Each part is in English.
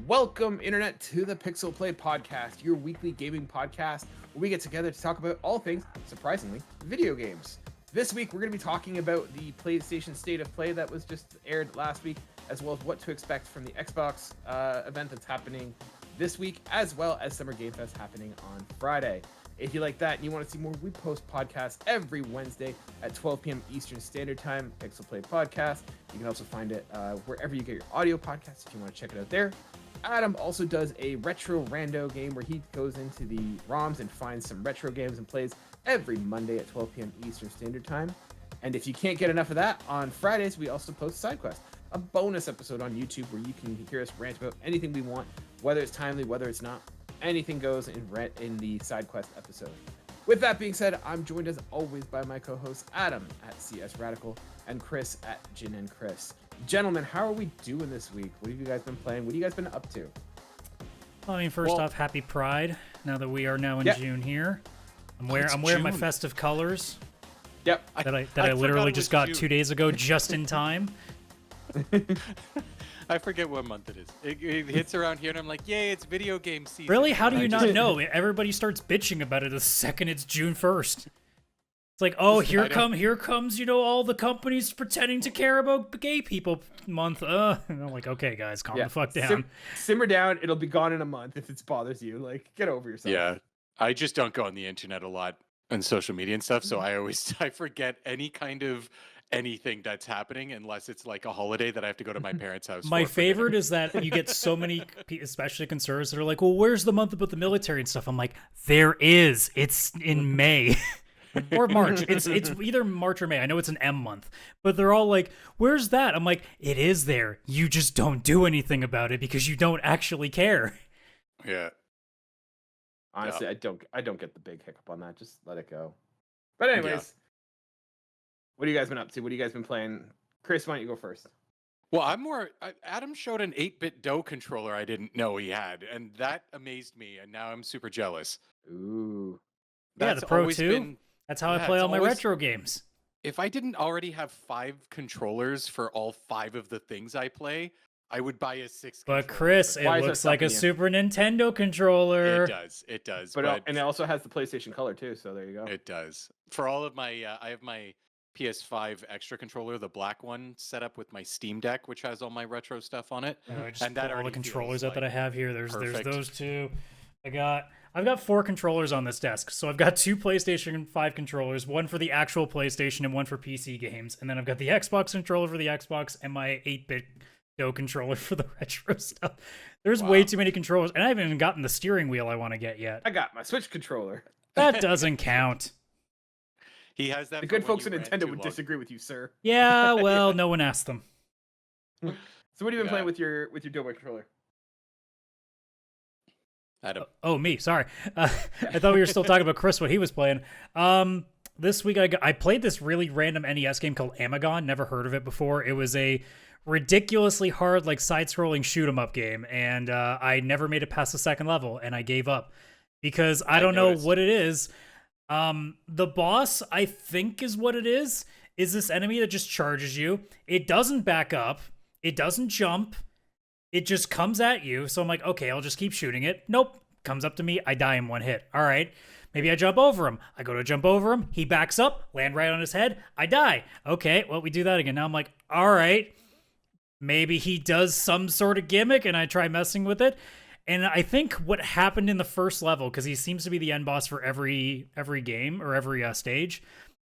Welcome, Internet, to the PixelPlay Podcast, your weekly gaming podcast where we get together to talk about all things, surprisingly, video games. This week, we're going to be talking about the PlayStation State of Play that was just aired last week, as well as what to expect from the Xbox event that's happening this week, as well as Summer Game Fest happening on Friday. If you like that and you want to see more, we post podcasts every Wednesday at 12 p.m. Eastern Standard Time, PixelPlay Podcast. You can also find it wherever you get your audio podcasts if you want to check it out there. Adam also does a retro rando game where he goes into the ROMs and finds some retro games and plays every Monday at 12 p.m. Eastern Standard Time. And if you can't get enough of that, on Fridays we also post SideQuest, a bonus episode on YouTube where you can hear us rant about anything we want, whether it's timely, whether it's not. Anything goes in the SideQuest episode. With that being said, I'm joined as always by my co-hosts Adam at CS Radical and Chris at Jin and Chris. Gentlemen, how are we doing this week? What have you guys been playing? What have you guys been up to? Well, I mean, first off, happy Pride. Now that we are now in June here, I'm wearing my festive colors. Yep. I literally just got June. 2 days ago, just in time. I forget what month it is. It hits around here, and I'm like, yay, it's video game season. Really? How do you not know? Everybody starts bitching about it the second it's June 1st. It's like, oh, here comes, all the companies pretending to care about gay people month. And I'm like, okay, guys, calm the fuck down. Simmer down. It'll be gone in a month if it bothers you. Like, get over yourself. Yeah, I just don't go on the internet a lot and social media and stuff, so I forget any kind of anything that's happening unless it's like a holiday that I have to go to my parents' house. My favorite is that you get so many, especially conservatives, that are like, well, where's the month about the military and stuff? I'm like, there is. It's in May. Or March. It's either March or May. I know it's an M month. But they're all like, where's that? I'm like, it is there. You just don't do anything about it because you don't actually care. Yeah. Honestly, I don't get the big hiccup on that. Just let it go. But anyways, what have you guys been up to? What have you guys been playing? Chris, why don't you go first? Well, Adam showed an 8-bit DOE controller I didn't know he had, and that amazed me, and now I'm super jealous. Ooh. That's the Pro 2. That's how I play all my retro games. If I didn't already have 5 controllers for all 5 of the things I play, I would buy a 6th controller. But Chris, it looks like a Super Nintendo controller. It does. And it also has the PlayStation Color too, so there you go. It does. For all of my, I have my PS5 extra controller, the black one, set up with my Steam Deck, which has all my retro stuff on it. And that all the controllers that I have here. There's those two. I've got 4 controllers on this desk. So I've got 2 PlayStation 5 controllers, one for the actual PlayStation and one for PC games. And then I've got the Xbox controller for the Xbox and my 8-bit DOE controller for the retro stuff. There's way too many controllers. And I haven't even gotten the steering wheel I want to get yet. I got my Switch controller. That doesn't count. He has that. The good folks at Nintendo would disagree with you, sir. Yeah, well, no one asked them. So what have you been playing with your DOE controller? Adam. Oh, me. Sorry. I thought we were still talking about Chris, what he was playing. This week I played this really random NES game called Amagon. Never heard of it before. It was a ridiculously hard, side-scrolling shoot-'em-up game, and I never made it past the second level, and I gave up because I don't know what it is. The boss, I think, is what it is this enemy that just charges you. It doesn't back up. It doesn't jump. It just comes at you. So I'm like, okay, I'll just keep shooting it. Nope. Comes up to me. I die in one hit. All right. Maybe I jump over him. I go to jump over him. He backs up, land right on his head. I die. Okay. Well, we do that again. Now I'm like, all right. Maybe he does some sort of gimmick and I try messing with it. And I think what happened in the first level, because he seems to be the end boss for every game or every stage,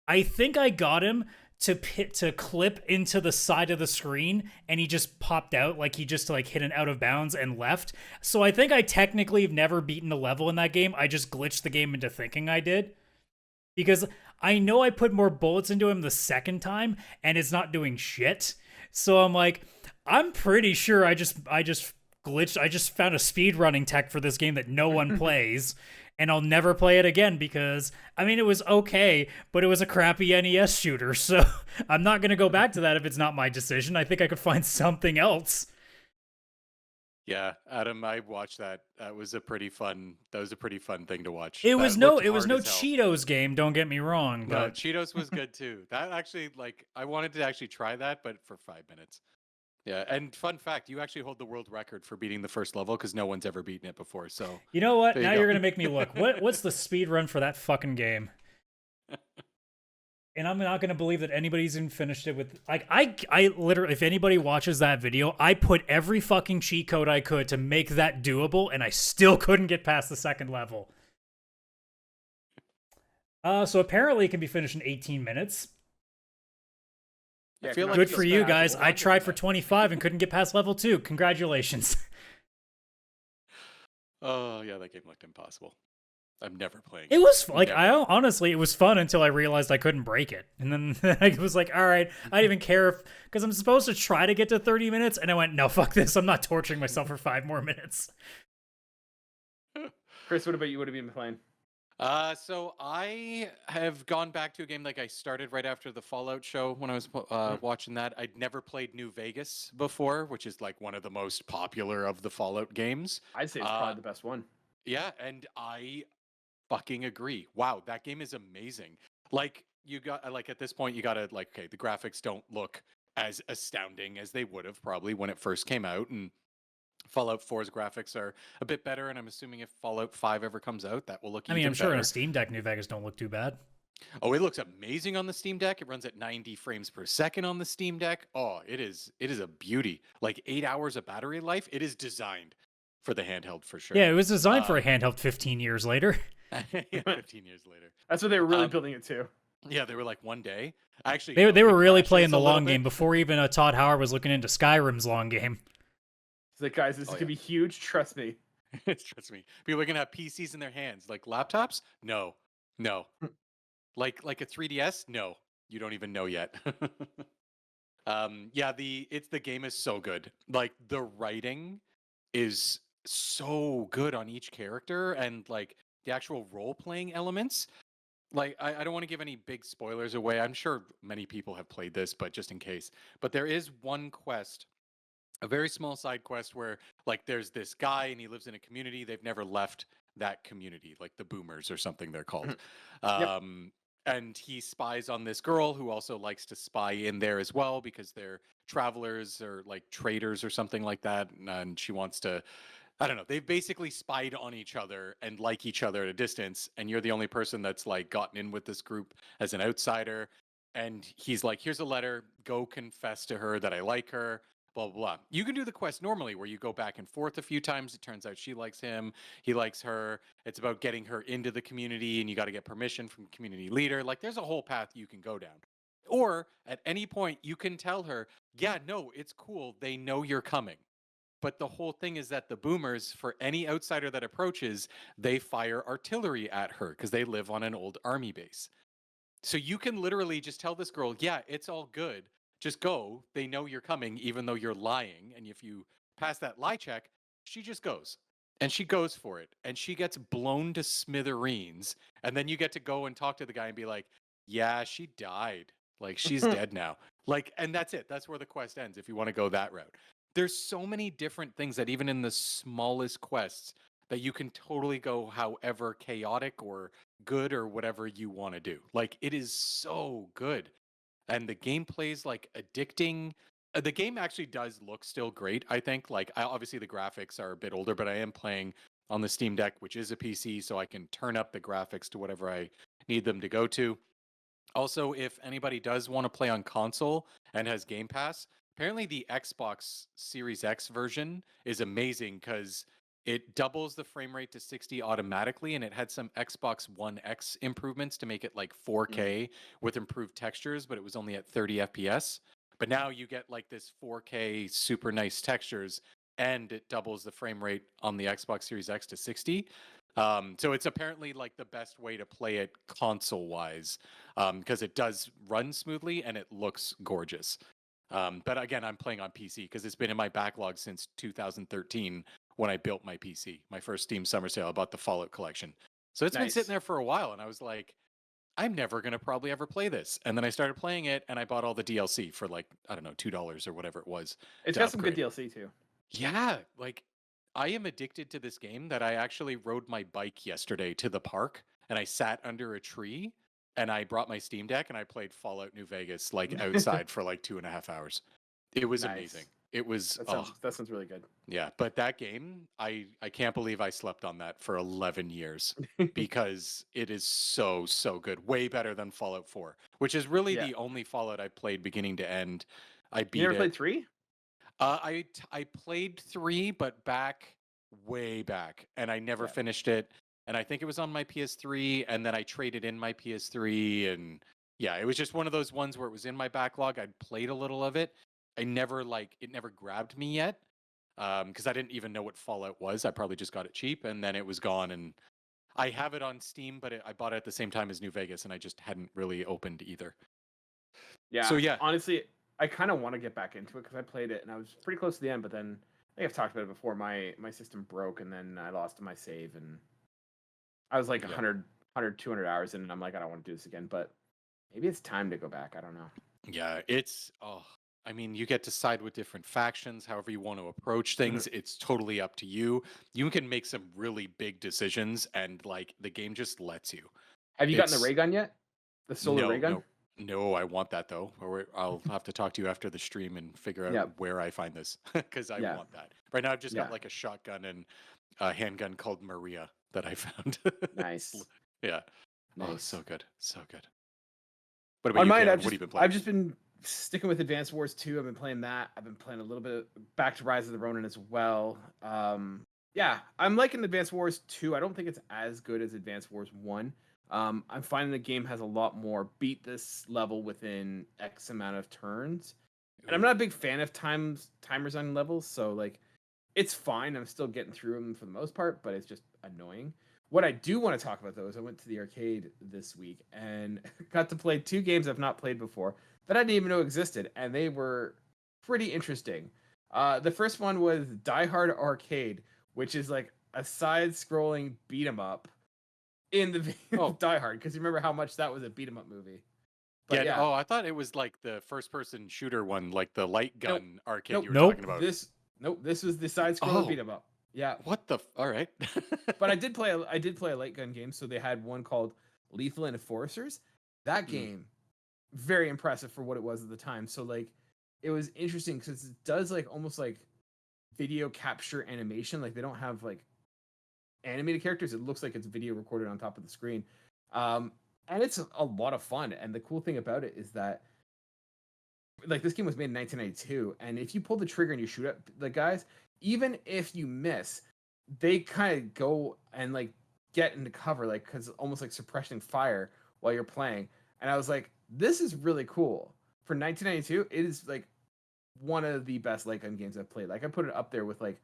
I think I got him to clip into the side of the screen, and he just popped out, he just hit an out of bounds and left. So I think I technically have never beaten a level in that game. I just glitched the game into thinking I did, because I know I put more bullets into him the second time, and it's not doing shit. So I'm like, I'm pretty sure I just glitched. I just found a speed running tech for this game that no one plays, and I'll never play it again because, it was okay, but it was a crappy NES shooter, so I'm not going to go back to that if it's not my decision. I think I could find something else. Yeah, Adam, I watched that. That was a pretty fun thing to watch. It was no Cheetos game, don't get me wrong. No, Cheetos was good too. That actually, I wanted to actually try that, but for 5 minutes. Yeah, and fun fact, you actually hold the world record for beating the first level because no one's ever beaten it before. So You know what? there you Now go. you're gonna make me look. What's the speed run for that fucking game? And I'm not gonna believe that anybody's even finished it with like I literally, if anybody watches that video, I put every fucking cheat code I could to make that doable, and I still couldn't get past the second level. So apparently it can be finished in 18 minutes. I feel like Good it's for you possible. guys. I tried for 25 and couldn't get past level 2. Congratulations. Oh yeah, that game looked impossible. I'm never playing. It was like Never. honestly, it was fun until I realized I couldn't break it, and then I was like, "All right, I didn't even care if because I'm supposed to try to get to 30 minutes," and I went, "No, fuck this! I'm not torturing myself for 5 more minutes." Chris, what about you? What have you been playing? So I have gone back to a game like I started right after the Fallout show when I was watching that. I'd never played New Vegas before, which is like one of the most popular of the Fallout games. I'd say it's probably the best one. Yeah, and I fucking agree. Wow, that game is amazing. Like you got like at this point you got to like okay, the graphics don't look as astounding as they would have probably when it first came out and Fallout 4's graphics are a bit better and I'm assuming if Fallout 5 ever comes out that will look I mean, even I'm sure on better. a Steam Deck, New Vegas don't look too bad. Oh, it looks amazing on the Steam Deck. It runs at 90 frames per second on the Steam Deck. Oh, it is a beauty. Like 8 hours of battery life. It is designed for the handheld for sure. Yeah, it was designed for a handheld 15 years later. Yeah, 15 years later. That's what they were really building it to. Yeah, they were like one day. Actually, They were really crashed playing this the a little long game bit. before even Todd Howard was looking into Skyrim's long game. It's like, guys, this is Oh, gonna be huge. Trust me. Trust me. People are gonna have PCs in their hands, like laptops. No, no. Like a 3DS. No, you don't even know yet. Yeah, the game is so good. Like the writing is so good on each character, and like the actual role playing elements. Like I don't want to give any big spoilers away. I'm sure many people have played this, but just in case. But there is one quest, a very small side quest where like there's this guy and he lives in a community. They've never left that community, like the boomers or something they're called. Yep. And he spies on this girl who also likes to spy in there as well because they're travelers or like traders or something like that. And she wants to, I don't know. They've basically spied on each other and like each other at a distance. And you're the only person that's like gotten in with this group as an outsider. And he's like, here's a letter. Go confess to her that I like her. Blah, blah, blah. You can do the quest normally where you go back and forth a few times. It turns out she likes him. He likes her. It's about getting her into the community and you got to get permission from community leader. Like there's a whole path you can go down. Or at any point you can tell her, yeah, no, it's cool. They know you're coming. But the whole thing is that the boomers, for any outsider that approaches, they fire artillery at her because they live on an old army base. So you can literally just tell this girl, yeah, it's all good. Just go. They know you're coming, even though you're lying. And if you pass that lie check, she just goes. And she goes for it. And she gets blown to smithereens. And then you get to go and talk to the guy and be like, yeah, she died. Like, she's dead now. Like, and that's it. That's where the quest ends if you want to go that route. There's so many different things that even in the smallest quests that you can totally go however chaotic or good or whatever you want to do. Like it is so good. And the gameplay's like addicting. The game actually does look still great, I think. Like obviously the graphics are a bit older, but I am playing on the Steam Deck, which is a PC, so I can turn up the graphics to whatever I need them to go to. Also, if anybody does want to play on console and has Game Pass, apparently the Xbox Series X version is amazing because it doubles the frame rate to 60 automatically, and it had some Xbox One X improvements to make it like 4K with improved textures, but it was only at 30 FPS. But now you get like this 4K super nice textures, and it doubles the frame rate on the Xbox Series X to 60. So it's apparently like the best way to play it console-wise because it does run smoothly and it looks gorgeous. But again, I'm playing on PC because it's been in my backlog since 2013 when I built my PC, my first Steam summer sale. I bought the Fallout collection. So it's been Nice. sitting there for a while and I was like, I'm never going to probably ever play this. And then I started playing it and I bought all the DLC for like, I don't know, $2 or whatever it was. It's to got some good upgrade. DLC too. Yeah, like I am addicted to this game that I actually rode my bike yesterday to the park and I sat under a tree and I brought my Steam Deck and I played Fallout New Vegas like outside for like 2.5 hours. It was Nice. amazing. It was That sounds really good. yeah, but that game, I can't believe I slept on that for 11 years because it is so good. Way better than Fallout 4, which is really Yeah. the only Fallout I played beginning to end. I You beat never it. played 3? I played 3, but way back, and I never Yeah. finished it. And I think it was on my PS3, and then I traded in my PS3, and yeah, it was just one of those ones where it was in my backlog. I'd played a little of it. It never grabbed me yet, because I didn't even know what Fallout was. I probably just got it cheap, and then it was gone. And I have it on Steam, but I bought it at the same time as New Vegas, and I just hadn't really opened either. Yeah. So yeah, Honestly, I kind of want to get back into it because I played it and I was pretty close to the end, but then I think I've talked about it before. My system broke and then I lost my save and I was like 100, 200 hours in and I'm like, I don't want to do this again, but maybe it's time to go back. I don't know. yeah, I mean, you get to side with different factions, however you want to approach things. It's totally up to you. You can make some really big decisions, and like the game just lets you. Have you gotten the ray gun yet? The solar ray gun? No, I want that though. I'll have to talk to you after the stream and figure out where I find this because I want that. Right now, I've just got like a shotgun and a handgun called Maria that I found. Nice. Yeah. Nice. Oh, so good, so good. What about On you, mine, Kaylan? I've What have you just been playing? I've just been sticking with Advanced Wars 2. I've been playing that. I've been playing a little bit back to Rise of the Ronin as well. Yeah, I'm liking Advanced Wars 2. I don't think it's as good as Advanced Wars 1. I'm finding the game has a lot more beat this level within X amount of turns. And I'm not a big fan of timers on levels, so like it's fine. I'm still getting through them for the most part, but it's just annoying. What I do want to talk about though is I went to the arcade this week and got to play 2 games I've not played before that I didn't even know existed, and they were pretty interesting. The first one was Die Hard Arcade, which is like a side-scrolling beat 'em up in the vein of Die Hard, because you remember how much that was a beat 'em up movie. But yeah. Oh, I thought it was like the first-person shooter one, like the light gun arcade you were talking about. This was the side-scrolling beat 'em up. Yeah. What the? All right. But I did play a light gun game. So they had one called Lethal Enforcers. That game, very impressive for what it was at the time. So like, it was interesting because it does like almost like video capture animation. Like they don't have like animated characters. It looks like it's video recorded on top of the screen. And it's a lot of fun. And the cool thing about it is that like this game was made in 1992, and if you pull the trigger and you shoot at the guys, even if you miss, they kind of go and like get into cover, like because almost like suppressing fire while you're playing. And I was like, this is really cool for 1992. It is like one of the best light gun games I've played. Like I put it up there with like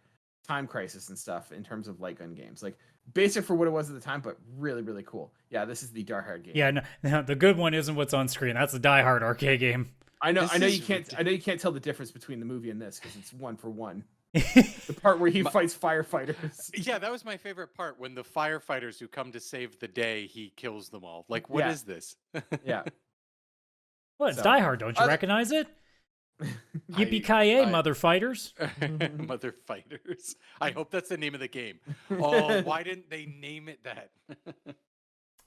Time Crisis and stuff in terms of light gun games. Like basic for what it was at the time, but really cool. Yeah, this is the Die Hard game. Yeah, no, the good one isn't what's on screen. That's the Die Hard arcade game. I know you can't tell the difference between the movie and this because it's one for one. The part where he fights firefighters. Yeah, that was my favorite part, when the firefighters who come to save the day, he kills them all. Like, what is this? Yeah. Well, it's Die Hard. Don't you recognize it? Yippee-ki-yay, mother fighters. Mother fighters. I hope that's the name of the game. Oh, why didn't they name it that?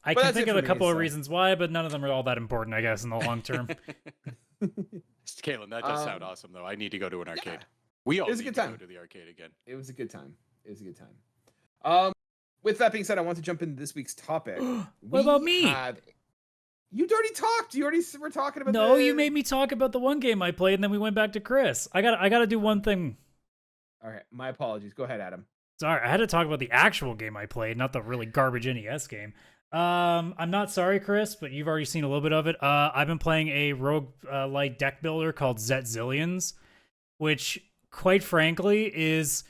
I can think of a couple of reasons why, but none of them are all that important, I guess, in the long term. Kaylan, that does sound awesome, though. I need to go to an arcade. Yeah. We all need to go to the arcade again. It was a good time. With that being said, I want to jump into this week's topic. What about me? You'd already talked. You already were talking about. No, you made me talk about the one game I played, and then we went back to Chris. I got to do one thing. All right, my apologies. Go ahead, Adam. Sorry, I had to talk about the actual game I played, not the really garbage NES game. I'm not sorry, Chris, but you've already seen a little bit of it. I've been playing a rogue-like deck builder called Zillions, which, quite frankly, is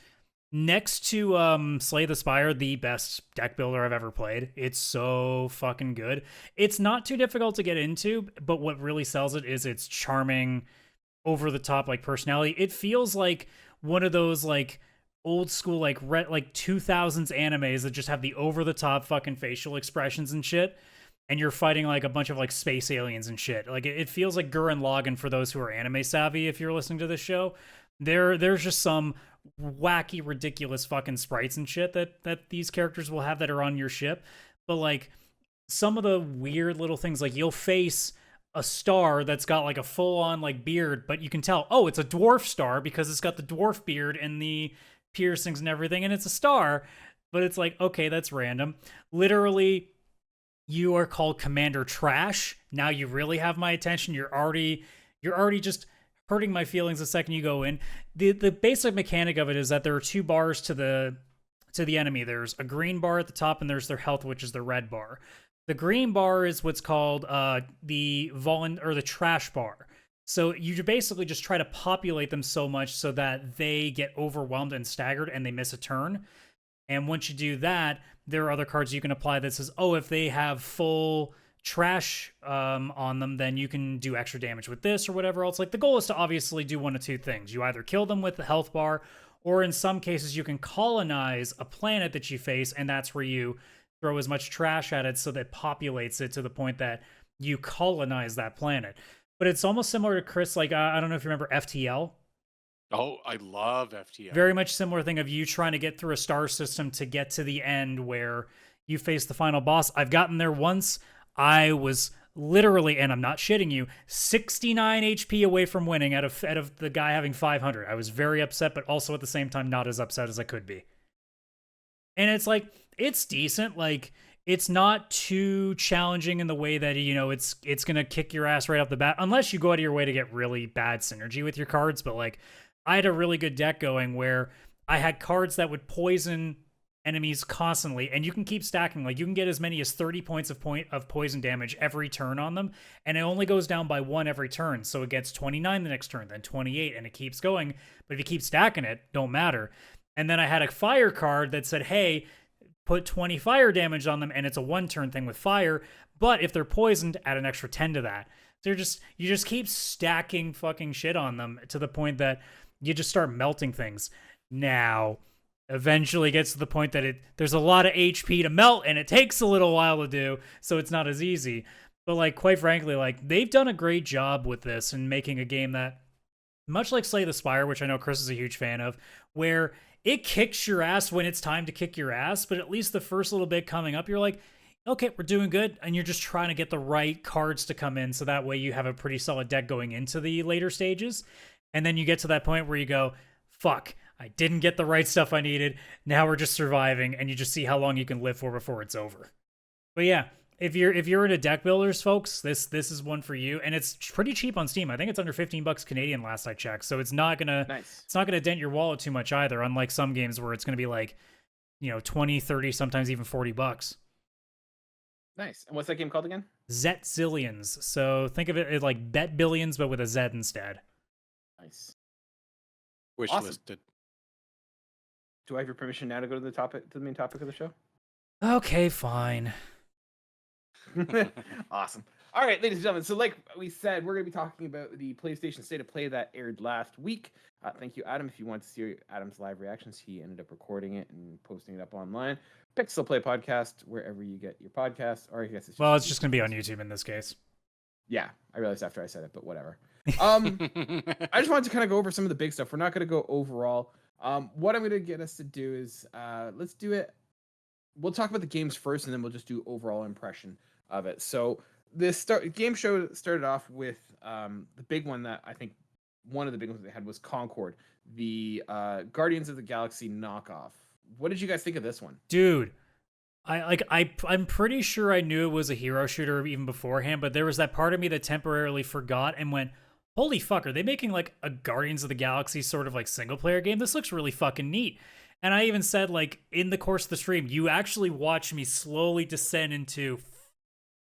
next to Slay the Spire, the best deck builder I've ever played. It's so fucking good. It's not too difficult to get into, but what really sells it is its charming, over-the-top like personality. It feels like one of those like old school like 2000s animes that just have the over-the-top fucking facial expressions and shit, and you're fighting like a bunch of like space aliens and shit. Like it feels like Gurren Lagann for those who are anime savvy. If you're listening to this show, there's just some wacky, ridiculous fucking sprites and shit that these characters will have that are on your ship. But like some of the weird little things, like you'll face a star that's got like a full-on like beard, but you can tell, oh, it's a dwarf star because it's got the dwarf beard and the piercings and everything, and it's a star. But it's like, okay, that's random. Literally, you are called Commander Trash. Now you really have my attention. You're already just hurting my feelings the second you go in. The basic mechanic of it is that there are 2 bars to the enemy. There's a green bar at the top, and there's their health, which is the red bar. The green bar is what's called the trash bar. So you basically just try to populate them so much so that they get overwhelmed and staggered and they miss a turn. And once you do that, there are other cards you can apply that says, oh, if they have full trash on them, then you can do extra damage with this or whatever else. Like, the goal is to obviously do one of 2 things. You either kill them with the health bar, or in some cases you can colonize a planet that you face, and that's where you throw as much trash at it so that it populates it to the point that you colonize that planet. But it's almost similar to Chris, like, I don't know if you remember FTL. Oh, I love FTL. Very much similar thing of you trying to get through a star system to get to the end where you face the final boss. I've gotten there once. I was literally, and I'm not shitting you, 69 HP away from winning out of the guy having 500. I was very upset, but also at the same time not as upset as I could be. And it's like, it's decent. Like, it's not too challenging in the way that, you know, it's going to kick your ass right off the bat, unless you go out of your way to get really bad synergy with your cards. But like, I had a really good deck going where I had cards that would poison enemies constantly, and you can keep stacking. Like, you can get as many as 30 points of poison damage every turn on them, and it only goes down by 1 every turn. So it gets 29 the next turn, then 28, and it keeps going. But if you keep stacking it, don't matter. And then I had a fire card that said, hey, put 20 fire damage on them, and it's a 1-turn thing with fire. But if they're poisoned, add an extra 10 to that. So you just keep stacking fucking shit on them to the point that you just start melting things. Now, eventually gets to the point that there's a lot of HP to melt, and it takes a little while to do, so it's not as easy. But like, quite frankly, like, they've done a great job with this and making a game that, much like Slay the Spire, which I know Chris is a huge fan of, where it kicks your ass when it's time to kick your ass, but at least the first little bit coming up, you're like, okay, we're doing good, and you're just trying to get the right cards to come in, so that way you have a pretty solid deck going into the later stages. And then you get to that point where you go, fuck, I didn't get the right stuff I needed. Now we're just surviving, and you just see how long you can live for before it's over. But yeah, if you're into deck builders, folks, this is one for you, and it's pretty cheap on Steam. I think it's under $15 Canadian last I checked, so it's not gonna It's not gonna dent your wallet too much either. Unlike some games where it's gonna be like, 20, 30, sometimes even $40. Nice. And what's that game called again? Zet Zillions. So think of it as like Bet Billions, but with a Z instead. Nice. Wish Awesome. listed. Do I have your permission now to go to the main topic of the show? Okay, fine. Awesome. All right, ladies and gentlemen. So like we said, we're going to be talking about the PlayStation State of Play that aired last week. Thank you, Adam. If you want to see Adam's live reactions, he ended up recording it and posting it up online. PixelPlay Podcast, wherever you get your podcasts. Or I guess it's just going to be on YouTube in this case. Yeah, I realized after I said it, but whatever. I just wanted to kind of go over some of the big stuff. We're not going to go overall. What I'm going to get us to do is let's do it. We'll talk about the games first, and then we'll just do overall impression of it. So this game show started off with the big one that I think one of the big ones they had was Concord, the Guardians of the Galaxy knockoff. What did you guys think of this one? Dude, I'm pretty sure I knew it was a hero shooter even beforehand, but there was that part of me that temporarily forgot and went, holy fuck, are they making like a Guardians of the Galaxy sort of like single player game? This looks really fucking neat. And I even said, like, in the course of the stream, you actually watch me slowly descend into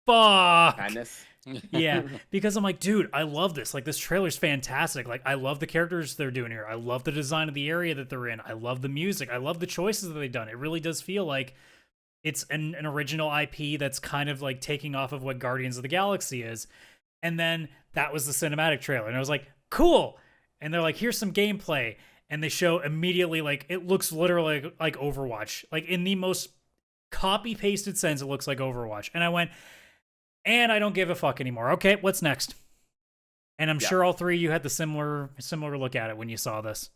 fuck. Madness. Yeah, because I'm like, dude, I love this. Like, this trailer's fantastic. Like, I love the characters they're doing here. I love the design of the area that they're in. I love the music. I love the choices that they've done. It really does feel like it's an original IP that's kind of like taking off of what Guardians of the Galaxy is. And then that was the cinematic trailer. And I was like, cool. And they're like, here's some gameplay. And they show immediately, like, it looks literally like Overwatch. Like, in the most copy-pasted sense, it looks like Overwatch. And I went, and I don't give a fuck anymore. Okay, what's next? And I'm sure all three of you had the similar look at it when you saw this.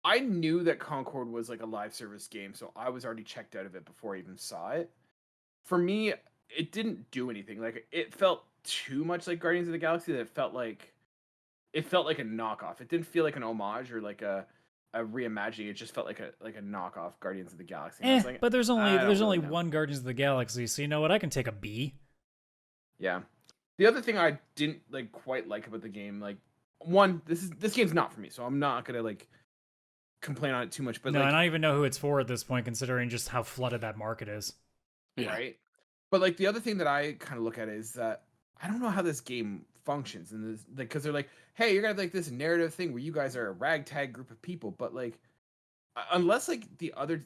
I knew that Concord was like a live service game, so I was already checked out of it before I even saw it. For me, it didn't do anything. Like, it felt too much like Guardians of the Galaxy that it felt like a knockoff. It didn't feel like an homage or like a reimagining. It just felt like a knockoff Guardians of the Galaxy. And I was like, but there's I don't only really know. one Guardians of the Galaxy, so you know what? I can take a B. Yeah. The other thing I didn't quite like about the game, one, this game's not for me, so I'm not gonna complain on it too much. But no, and I don't even know who it's for at this point, considering just how flooded that market is. Yeah. Right. But the other thing that I kind of look at is that I don't know how this game functions, and this because they're like, hey, you're gonna have this narrative thing where you guys are a ragtag group of people, but unless the other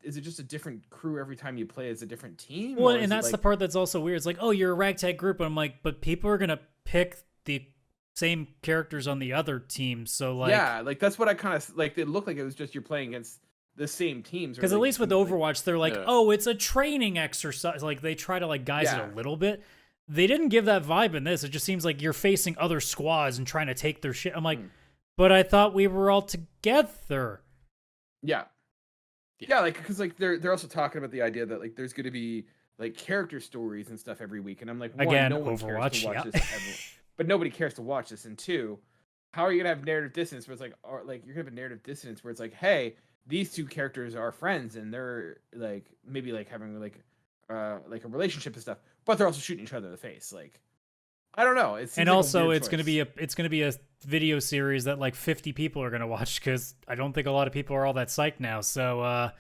is it just a different crew every time you play as a different team? Well, and that's the part that's also weird. It's like, oh, you're a ragtag group, and I'm like, but people are gonna pick the same characters on the other team, so yeah, that's what I kind of it looked like it was just you're playing against the same teams. Because at least with Overwatch, they're like, oh, it's a training exercise. They try to guise it a little bit. They didn't give that vibe in this. It just seems like you're facing other squads and trying to take their shit. I'm like, but I thought we were all together. Yeah. Yeah, because they're also talking about the idea that there's going to be character stories and stuff every week, and I'm like, one, again, no one Overwatch, cares to watch this but nobody cares to watch this. And two, how are you gonna have narrative dissonance where it's or you're gonna have a narrative dissonance where it's hey, these two characters are friends and they're maybe having a relationship and stuff, but they're also shooting each other in the face. I don't know. And also, it's gonna be a video series that 50 people are gonna watch, because I don't think a lot of people are all that psyched now. So,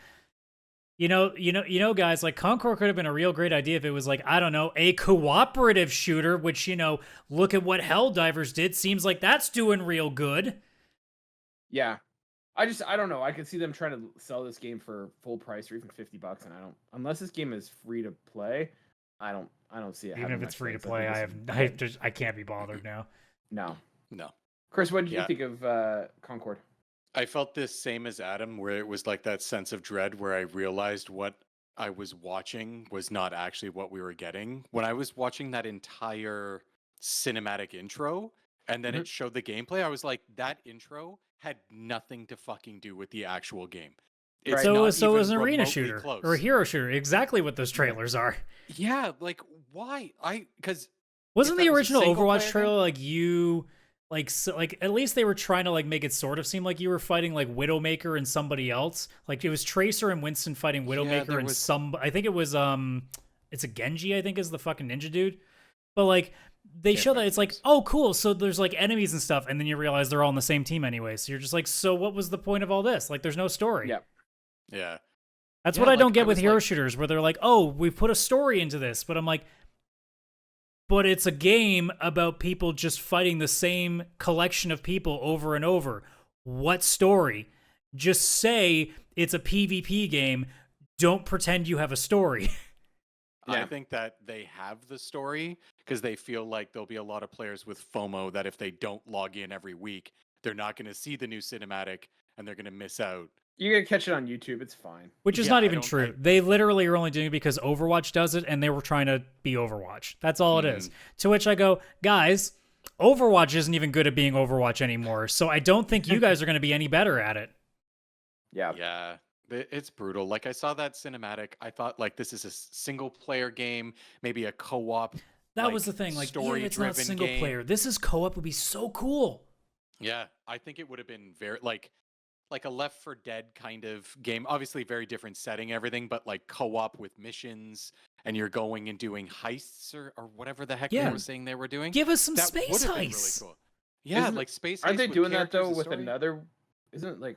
guys, Concord could have been a real great idea if it was I don't know, a cooperative shooter. Which look at what Helldivers did. Seems like that's doing real good. Yeah. I don't know. I could see them trying to sell this game for full price or even $50, and unless this game is free to play, I don't see it. Even if it's free to play, I can't be bothered now. No. Chris, what did you think of Concord? I felt this same as Adam, where it was that sense of dread where I realized what I was watching was not actually what we were getting. When I was watching that entire cinematic intro and then it showed the gameplay, I was like, that intro had nothing to fucking do with the actual game. It's so it was an arena shooter or a hero shooter. Exactly what those trailers are. Yeah, why? Because wasn't the original Overwatch trailer at least they were trying to make it sort of seem like you were fighting Widowmaker and somebody else. It was Tracer and Winston fighting Widowmaker and I think it was it's a Genji, I think, is the fucking ninja dude. But they show that it's oh cool, so there's enemies and stuff, and then you realize they're all on the same team anyway. So you're just so what was the point of all this? There's no story. Yep. Yeah. That's what I don't get with hero shooters, where they're oh, we put a story into this, but I'm like, but it's a game about people just fighting the same collection of people over and over. What story? Just say it's a PvP game. Don't pretend you have a story. I think that they have the story because they feel like there'll be a lot of players with FOMO that if they don't log in every week, they're not going to see the new cinematic and they're going to miss out. You're going to catch it on YouTube. It's fine. Which is not even true. They literally are only doing it because Overwatch does it, and they were trying to be Overwatch. That's all it is. To which I go, guys, Overwatch isn't even good at being Overwatch anymore, so I don't think you guys are going to be any better at it. Yeah. Yeah. It's brutal. I saw that cinematic. I thought, this is a single-player game, maybe a co-op. That was the thing. Even if it's not single-player, this is co-op would be so cool. Yeah, I think it would have been very, like a Left 4 Dead kind of game. Obviously, very different setting, everything, but co-op with missions, and you're going and doing heists or whatever the heck they were saying they were doing. Give us some space heists. Really cool. Yeah, space heists. Aren't they doing that though with another? Isn't it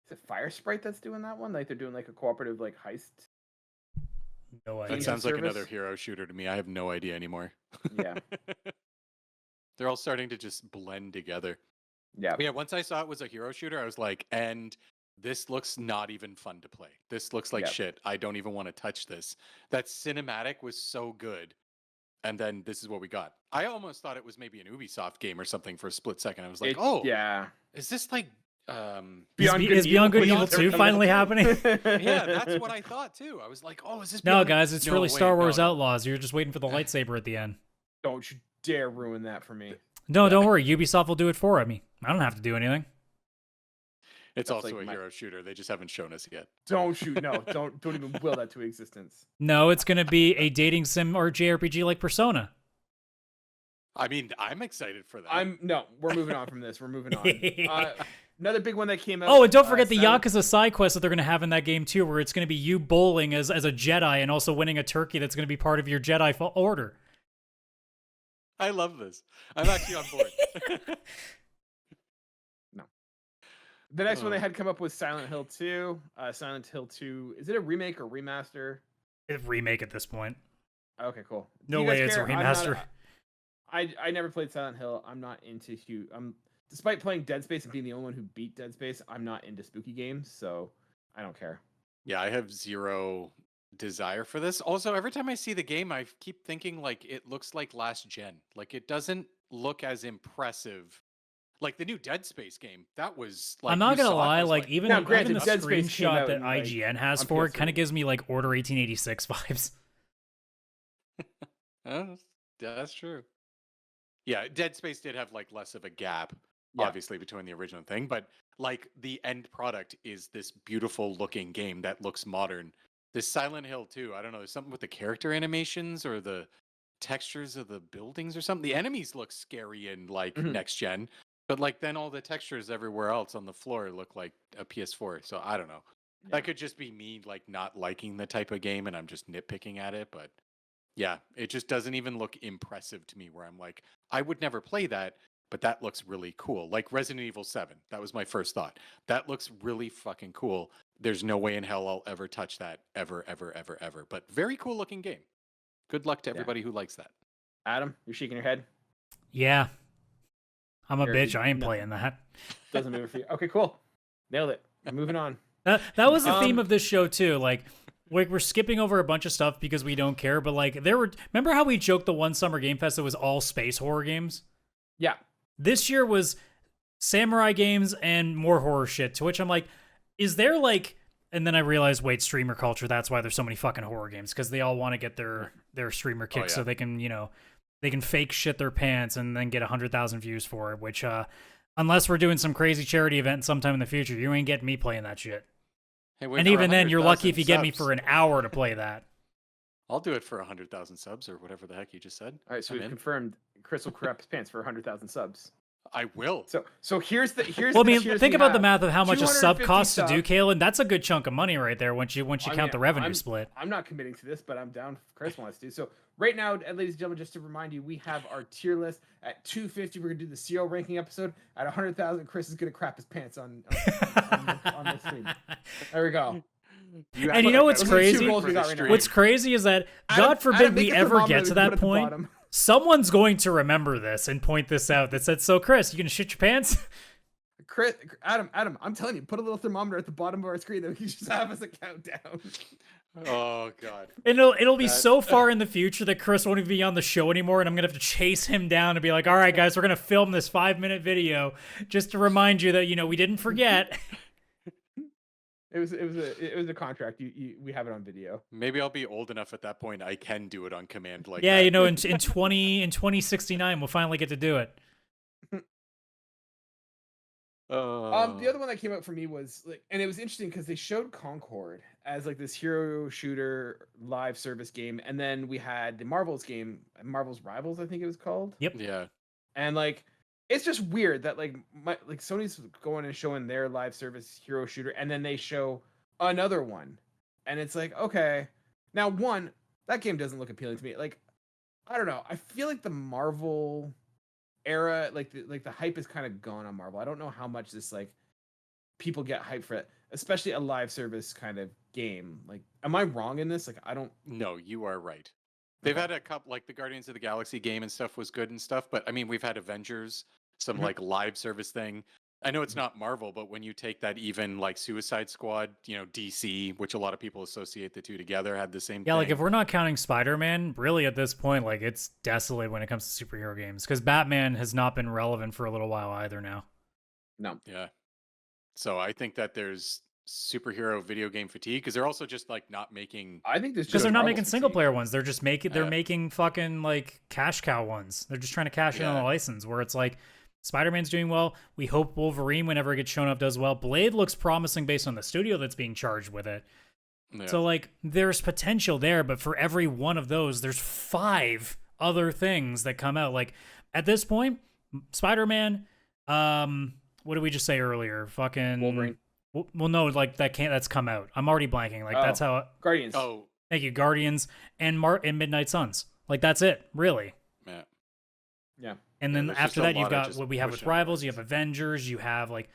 is it Fire Sprite that's doing that one? They're doing a cooperative heist. No idea. That sounds like another hero shooter to me. I have no idea anymore. Yeah. They're all starting to just blend together. Yeah. But yeah, once I saw it was a hero shooter, I was like, and this looks not even fun to play. This looks like shit. I don't even want to touch this. That cinematic was so good. And then this is what we got. I almost thought it was maybe an Ubisoft game or something for a split second. I was like, is this Beyond Good Evil 2 finally happening? Yeah, that's what I thought too. I was like, oh, is this No, guys, it's really Star Wars Outlaws. You're just waiting for the lightsaber at the end. Don't you dare ruin that for me. No, don't worry. Ubisoft will do it for me. I don't have to do anything. It's also a hero shooter. They just haven't shown us yet. Don't shoot. No, don't even will that to existence. No, it's going to be a dating sim or JRPG like Persona. I mean, I'm excited for that. We're moving on from this. We're moving on. Another big one that came out. Oh, and don't forget the Yakuza side quest that they're going to have in that game too, where it's going to be you bowling as a Jedi and also winning a turkey that's going to be part of your Jedi order. I love this. I'm actually on board. No. The next one they had come up was Silent Hill 2. Silent Hill 2, is it a remake or remaster? It's a remake at this point. Okay, cool. No way it's a remaster. I never played Silent Hill. I'm not into despite playing Dead Space and being the only one who beat Dead Space, I'm not into spooky games, so I don't care. Yeah, I have zero desire for this. Also, every time I see the game, I keep thinking like it looks like last gen. Like it doesn't look as impressive. Like the new Dead Space game, that was like, I'm not gonna lie, like even the Dead Space screenshot that IGN has for it kind of gives me like Order 1886 vibes. That's true. Yeah, Dead Space did have like less of a gap, obviously, between the original thing, but like the end product is this beautiful looking game that looks modern. This Silent Hill 2, I don't know, there's something with the character animations or the textures of the buildings or something. The enemies look scary in like next gen, but like then all the textures everywhere else on the floor look like a PS4. So I don't know. That could just be me like not liking the type of game and I'm just nitpicking at it, but yeah, it just doesn't even look impressive to me where I'm like, I would never play that, but that looks really cool. Like Resident Evil 7, that was my first thought. That looks really fucking cool. There's no way in hell I'll ever touch that, ever, ever, ever, ever. But very cool looking game. Good luck to everybody who likes that. Adam, you're shaking your head? Yeah. I'm a bitch. I ain't playing that. Doesn't move for you. Okay, cool. Nailed it. Moving on. That was the theme of this show, too. Like we're skipping over a bunch of stuff because we don't care, but like remember how we joked the one Summer Game Fest that was all space horror games? Yeah. This year was samurai games and more horror shit, to which I'm like, is there like, and then I realized, wait, streamer culture, that's why there's so many fucking horror games, because they all want to get their streamer kick so they can, they can fake shit their pants and then get 100,000 views for it, which, unless we're doing some crazy charity event sometime in the future, you ain't getting me playing that shit. Hey, and even then, you're lucky if you get me for an hour to play that. I'll do it for 100,000 subs or whatever the heck you just said. All right, so we've confirmed Chris will crap his pants for 100,000 subs. I will. So here's the Well, I mean, think about the math of how much a sub costs to do, Kaylan. That's a good chunk of money right there once you count the revenue split. I'm not committing to this, but I'm down if Chris wants to. So right now, ladies and gentlemen, just to remind you, we have our tier list at 250. We're gonna do the CO ranking episode at 100,000. Chris is gonna crap his pants on the stream. There we go. And you know what's crazy? What's crazy is that God forbid we ever get to that point. Someone's going to remember this and point this out that said, so Chris, you gonna shit your pants? Chris, Adam, I'm telling you, put a little thermometer at the bottom of our screen that we can just have as a countdown. Oh God. And it'll be so far in the future that Chris won't even be on the show anymore, and I'm gonna have to chase him down and be like, all right guys, we're gonna film this 5-minute video just to remind you that, we didn't forget. It was a contract. We have it on video. Maybe I'll be old enough at that point I can do it on command like that. Yeah, in 2069 we'll finally get to do it. The other one that came out for me was like, and it was interesting because they showed Concord as like this hero shooter live service game, and then we had the Marvel's game, Marvel's Rivals, I think it was called. Yep. Yeah. And like, it's just weird that like Sony's going and showing their live service hero shooter, and then they show another one, and it's like, okay, now one, that game doesn't look appealing to me. Like, I don't know. I feel like the Marvel era, like the hype is kind of gone on Marvel. I don't know how much this like people get hyped for it, especially a live service kind of game. Like, am I wrong in this? Like, I don't. No, you are right. They've had a couple, like the Guardians of the Galaxy game and stuff was good and stuff, but I mean, we've had Avengers, some like live service thing. I know it's not Marvel, but when you take that, even like Suicide Squad, DC, which a lot of people associate the two together, had the same thing. Yeah, like if we're not counting Spider-Man, really at this point, like it's desolate when it comes to superhero games, because Batman has not been relevant for a little while either now. No. Yeah. So I think that there's superhero video game fatigue, because they're also just like not making. I think this because they're not making single player ones. They're just making fucking like cash cow ones. They're just trying to cash in on the license, where it's like Spider-Man's doing well. We hope Wolverine, whenever it gets shown up, does well. Blade looks promising based on the studio that's being charged with it. Yeah. So like there's potential there, but for every one of those, there's 5 other things that come out. Like at this point, Spider-Man, what did we just say earlier? Fucking Wolverine. Well, no, like that's come out. I'm already blanking. Like that's how Guardians. Oh, thank you, Guardians and Midnight Suns. Like that's it, really. yeah. Yeah. And then there's after just a that, you've lot of got just what we have with pushing Rivals. You buttons. have Avengers. You have like,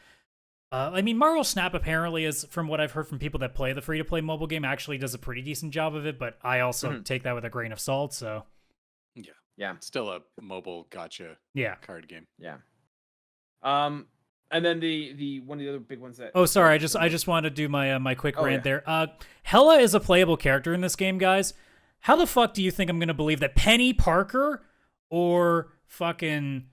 I mean, Marvel Snap apparently is, from what I've heard from people that play the free-to-play mobile game, actually does a pretty decent job of it. But I also take that with a grain of salt. So Yeah. Still a mobile gotcha yeah. card game. Yeah. And then the one of the other big ones that. Oh, sorry. I just wanted to do my my quick rant yeah. there. Hella is a playable character in this game, guys. How the fuck do you think I'm gonna believe that Penny Parker or fucking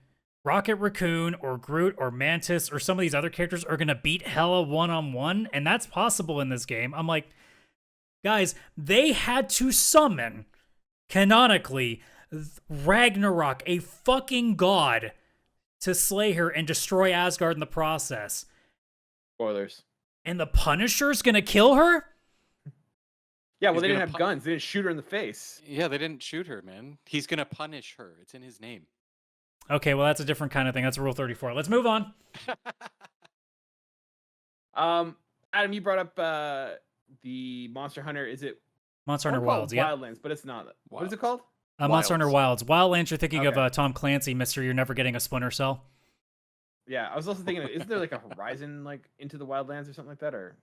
Rocket Raccoon or Groot or Mantis or some of these other characters are gonna beat Hella one-on-one? And that's possible in this game. I'm like, guys, they had to summon canonically Ragnarok, a fucking god, to slay her and destroy Asgard in the process. Spoilers. And the Punisher's gonna kill her? Yeah, well, He's they didn't gonna have guns. They didn't shoot her in the face. Yeah, they didn't shoot her, man. He's gonna punish her. It's in his name. Okay, well, that's a different kind of thing. That's Rule 34. Let's move on. Adam, you brought up the Monster Hunter. Is it Monster I Hunter wanna call it Wilds, yeah. Wildlands, but it's not. What is it Wilds. called? Monster Hunter Wilds. Wildlands, you're thinking Okay. of Tom Clancy, Mr. You're Never Getting a Splinter Cell. Yeah, I was also thinking, isn't there like a Horizon like Into the Wildlands or something like that? Or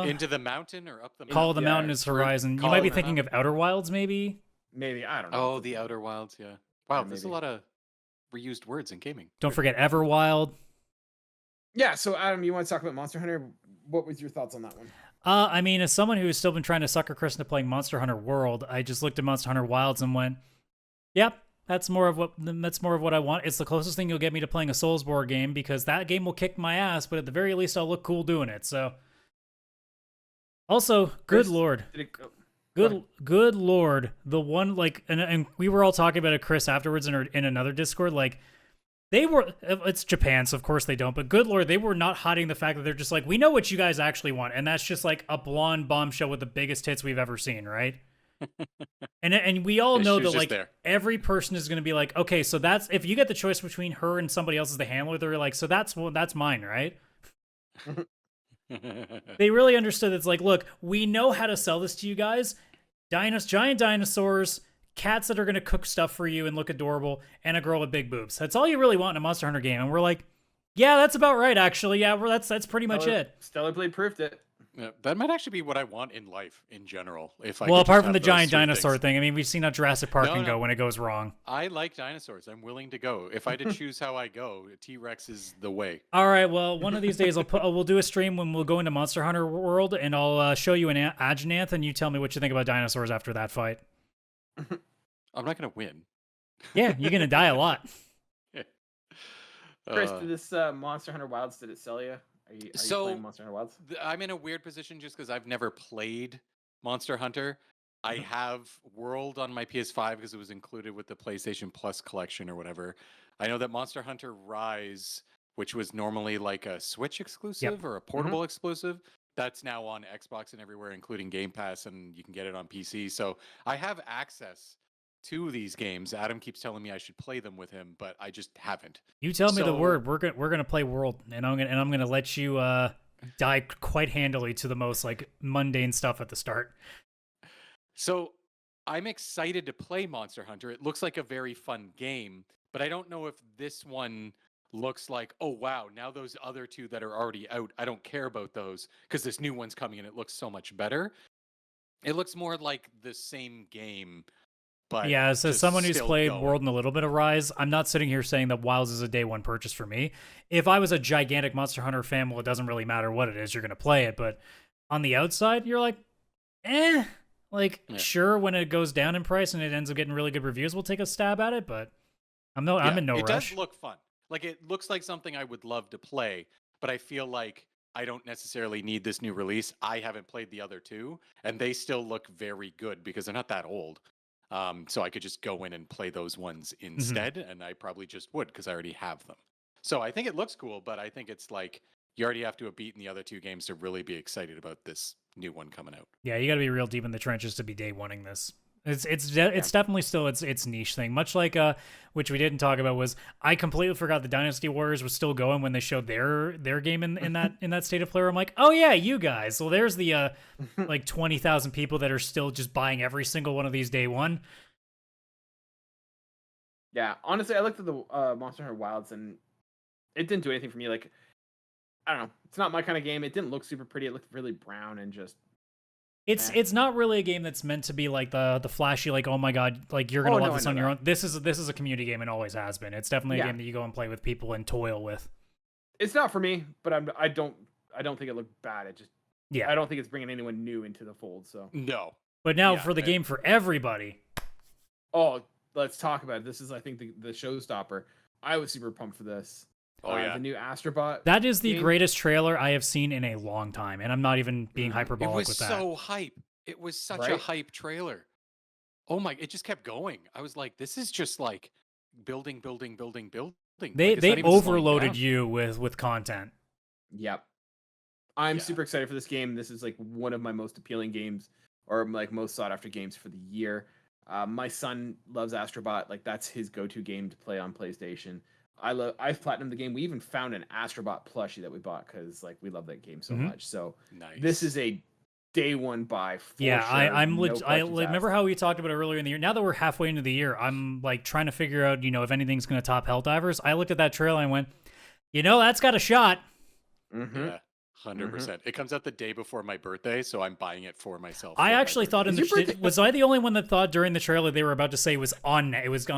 Into the mountain or up the mountain? Call of the yeah, Mountain is Horizon. You Call might of be the thinking of Outer Wilds, maybe? maybe, I don't know. Oh, the Outer Wilds, yeah. Wow, Yeah, there's a maybe. lot of reused words in gaming. Don't forget Everwild. Yeah, so Adam, you want to talk about Monster Hunter? What was your thoughts on that one? I mean, as someone who's still been trying to sucker Chris into playing Monster Hunter World, I just looked at Monster Hunter Wilds and went, "Yep, that's more of what I want. It's the closest thing you'll get me to playing a Soulsborne game because that game will kick my ass, but at the very least, I'll look cool doing it." So, also, good Chris, lord, Did it go? good lord, the one like, and we were all talking about it, Chris, afterwards in another Discord, like. It's Japan, so of course they don't, but good lord, they were not hiding the fact that they're just like, we know what you guys actually want, and that's just like a blonde bombshell with the biggest tits we've ever seen, right? and we all Yeah, know she was that just like there. every person is going to be like, okay, so that's, if you get the choice between her and somebody else as the handler, they're like, so that's mine, right? They really understood. It's like, look, we know how to sell this to you guys. Giant dinosaurs, cats that are going to cook stuff for you and look adorable, and a girl with big boobs. That's all you really want in a Monster Hunter game. And we're like, yeah, that's about right, actually. Yeah, that's pretty much it. Stellar Blade proved it. Yeah, that might actually be what I want in life in general. If I Well, could just apart from have the those giant three dinosaur things. thing, I mean, we've seen how Jurassic Park No, can no. go when it goes wrong. I like dinosaurs. I'm willing to go. If I had to choose how I go, T-Rex is the way. All right, well, one of these days we'll do a stream when we'll go into Monster Hunter World, and I'll show you an Agenanth, and you tell me what you think about dinosaurs after that fight. I'm not going to win. Yeah, you're gonna die a lot. Chris, Uh, did this Monster Hunter Wilds, did it sell you? Are you So- playing Monster Hunter Wilds? I'm in a weird position just because I've never played Monster Hunter. I have World on my PS5 because it was included with the PlayStation Plus collection or whatever. I know that Monster Hunter Rise, which was normally like a Switch exclusive or a portable exclusive, that's now on Xbox and everywhere, including Game Pass, and you can get it on PC. So I have access to these games. Adam keeps telling me I should play them with him, but I just haven't. You tell me the So- word. We're gonna play World, and I'm gonna let you die quite handily to the most like mundane stuff at the start. So I'm excited to play Monster Hunter. It looks like a very fun game, but I don't know if this one looks like, oh wow, now those other two that are already out, I don't care about those because this new one's coming and it looks so much better. It looks more like the same game, but Yeah, so just someone who's still played going. World and a little bit of Rise, I'm not sitting here saying that Wilds is a day one purchase for me. If I was a gigantic Monster Hunter fan, well, it doesn't really matter what it is, you're gonna play it. But on the outside, you're like, like Yeah. sure, when it goes down in price and it ends up getting really good reviews, we'll take a stab at it. But I'm in no It rush. does look fun. Like it looks like something I would love to play, but I feel like I don't necessarily need this new release. I haven't played the other two, and they still look very good because they're not that old. So I could just go in and play those ones instead, and I probably just would because I already have them. So I think it looks cool, but I think it's like you already have to have beaten the other two games to really be excited about this new one coming out. Yeah, you got to be real deep in the trenches to be day oneing this. It's definitely still its niche thing. Much like which we didn't talk about was I completely forgot the Dynasty Warriors was still going when they showed their game in that state of play. Where I'm like, oh yeah, you guys. Well, there's the like 20,000 people that are still just buying every single one of these day one. Yeah, honestly, I looked at the Monster Hunter Wilds and it didn't do anything for me. Like, I don't know, it's not my kind of game. It didn't look super pretty. It looked really brown and just. It's not really a game that's meant to be like the flashy, like, oh my god, like you're gonna love this on your own. This is a community game and always has been. It's definitely a game that you go and play with people and toil with. It's not for me, but I don't think it looked bad. It just I don't think it's bringing anyone new into the fold. So no. But now for the game for everybody. Oh, let's talk about it. This is, I think, the showstopper. I was super pumped for this. Oh yeah, the new Astrobot. That is the greatest trailer I have seen in a long time, and I'm not even being hyperbolic with that. It was so hype. It was such a hype trailer. Oh my! It just kept going. I was like, this is just like building. They overloaded you with content. Yep. I'm super excited for this game. This is like one of my most appealing games, or like most sought after games for the year. My son loves Astrobot. Like, that's his go-to game to play on PlayStation. I've platinumed the game. We even found an Astrobot plushie that we bought because like we love that game so much. So this is a day one buy. I remember how we talked about it earlier in the year. Now that we're halfway into the year, I'm like trying to figure out, if anything's going to top Helldivers. I looked at that trailer and went, that's got a shot. Mm-hmm. Yeah. 100%. It comes out the day before my birthday, so I'm buying it for myself. I actually thought was I the only one that thought during the trailer they were about to say it was on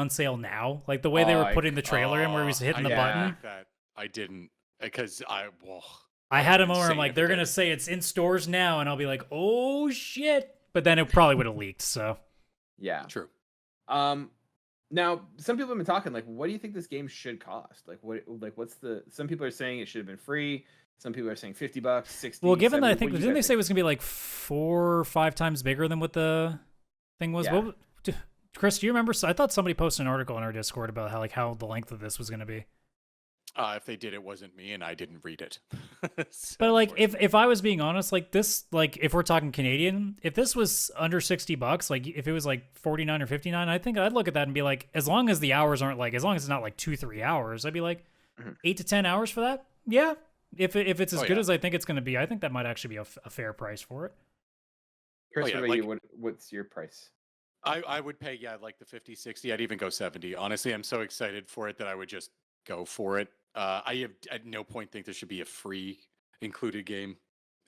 sale now? Like the way they were putting the trailer in where he was hitting the button. Like that. I didn't, because I had a moment where I'm like, they're gonna say it's in stores now, and I'll be like, oh shit! But then it probably would have leaked. So yeah, true. Now some people have been talking like, what do you think this game should cost? Some people are saying it should have been free. Some people are saying $50, $60. Well, given that I think didn't they say it was gonna be like 4 or 5 times bigger than what the thing was? Yeah. Chris, do you remember? I thought somebody posted an article in our Discord about how the length of this was gonna be. If they did, it wasn't me, and I didn't read it. So, but like, if I was being honest, like this, like if we're talking Canadian, if this was under $60, like if it was like 49 or 59, I think I'd look at that and be like, as long as the hours aren't like, as long as it's not like 2-3 hours, I'd be like 8 to 10 hours for that. Yeah. If it's as good as I think it's going to be, I think that might actually be a fair price for it. Chris, what's your price? I would pay, like the 50, 60. I'd even go 70. Honestly, I'm so excited for it that I would just go for it. I have at no point think there should be a free included game,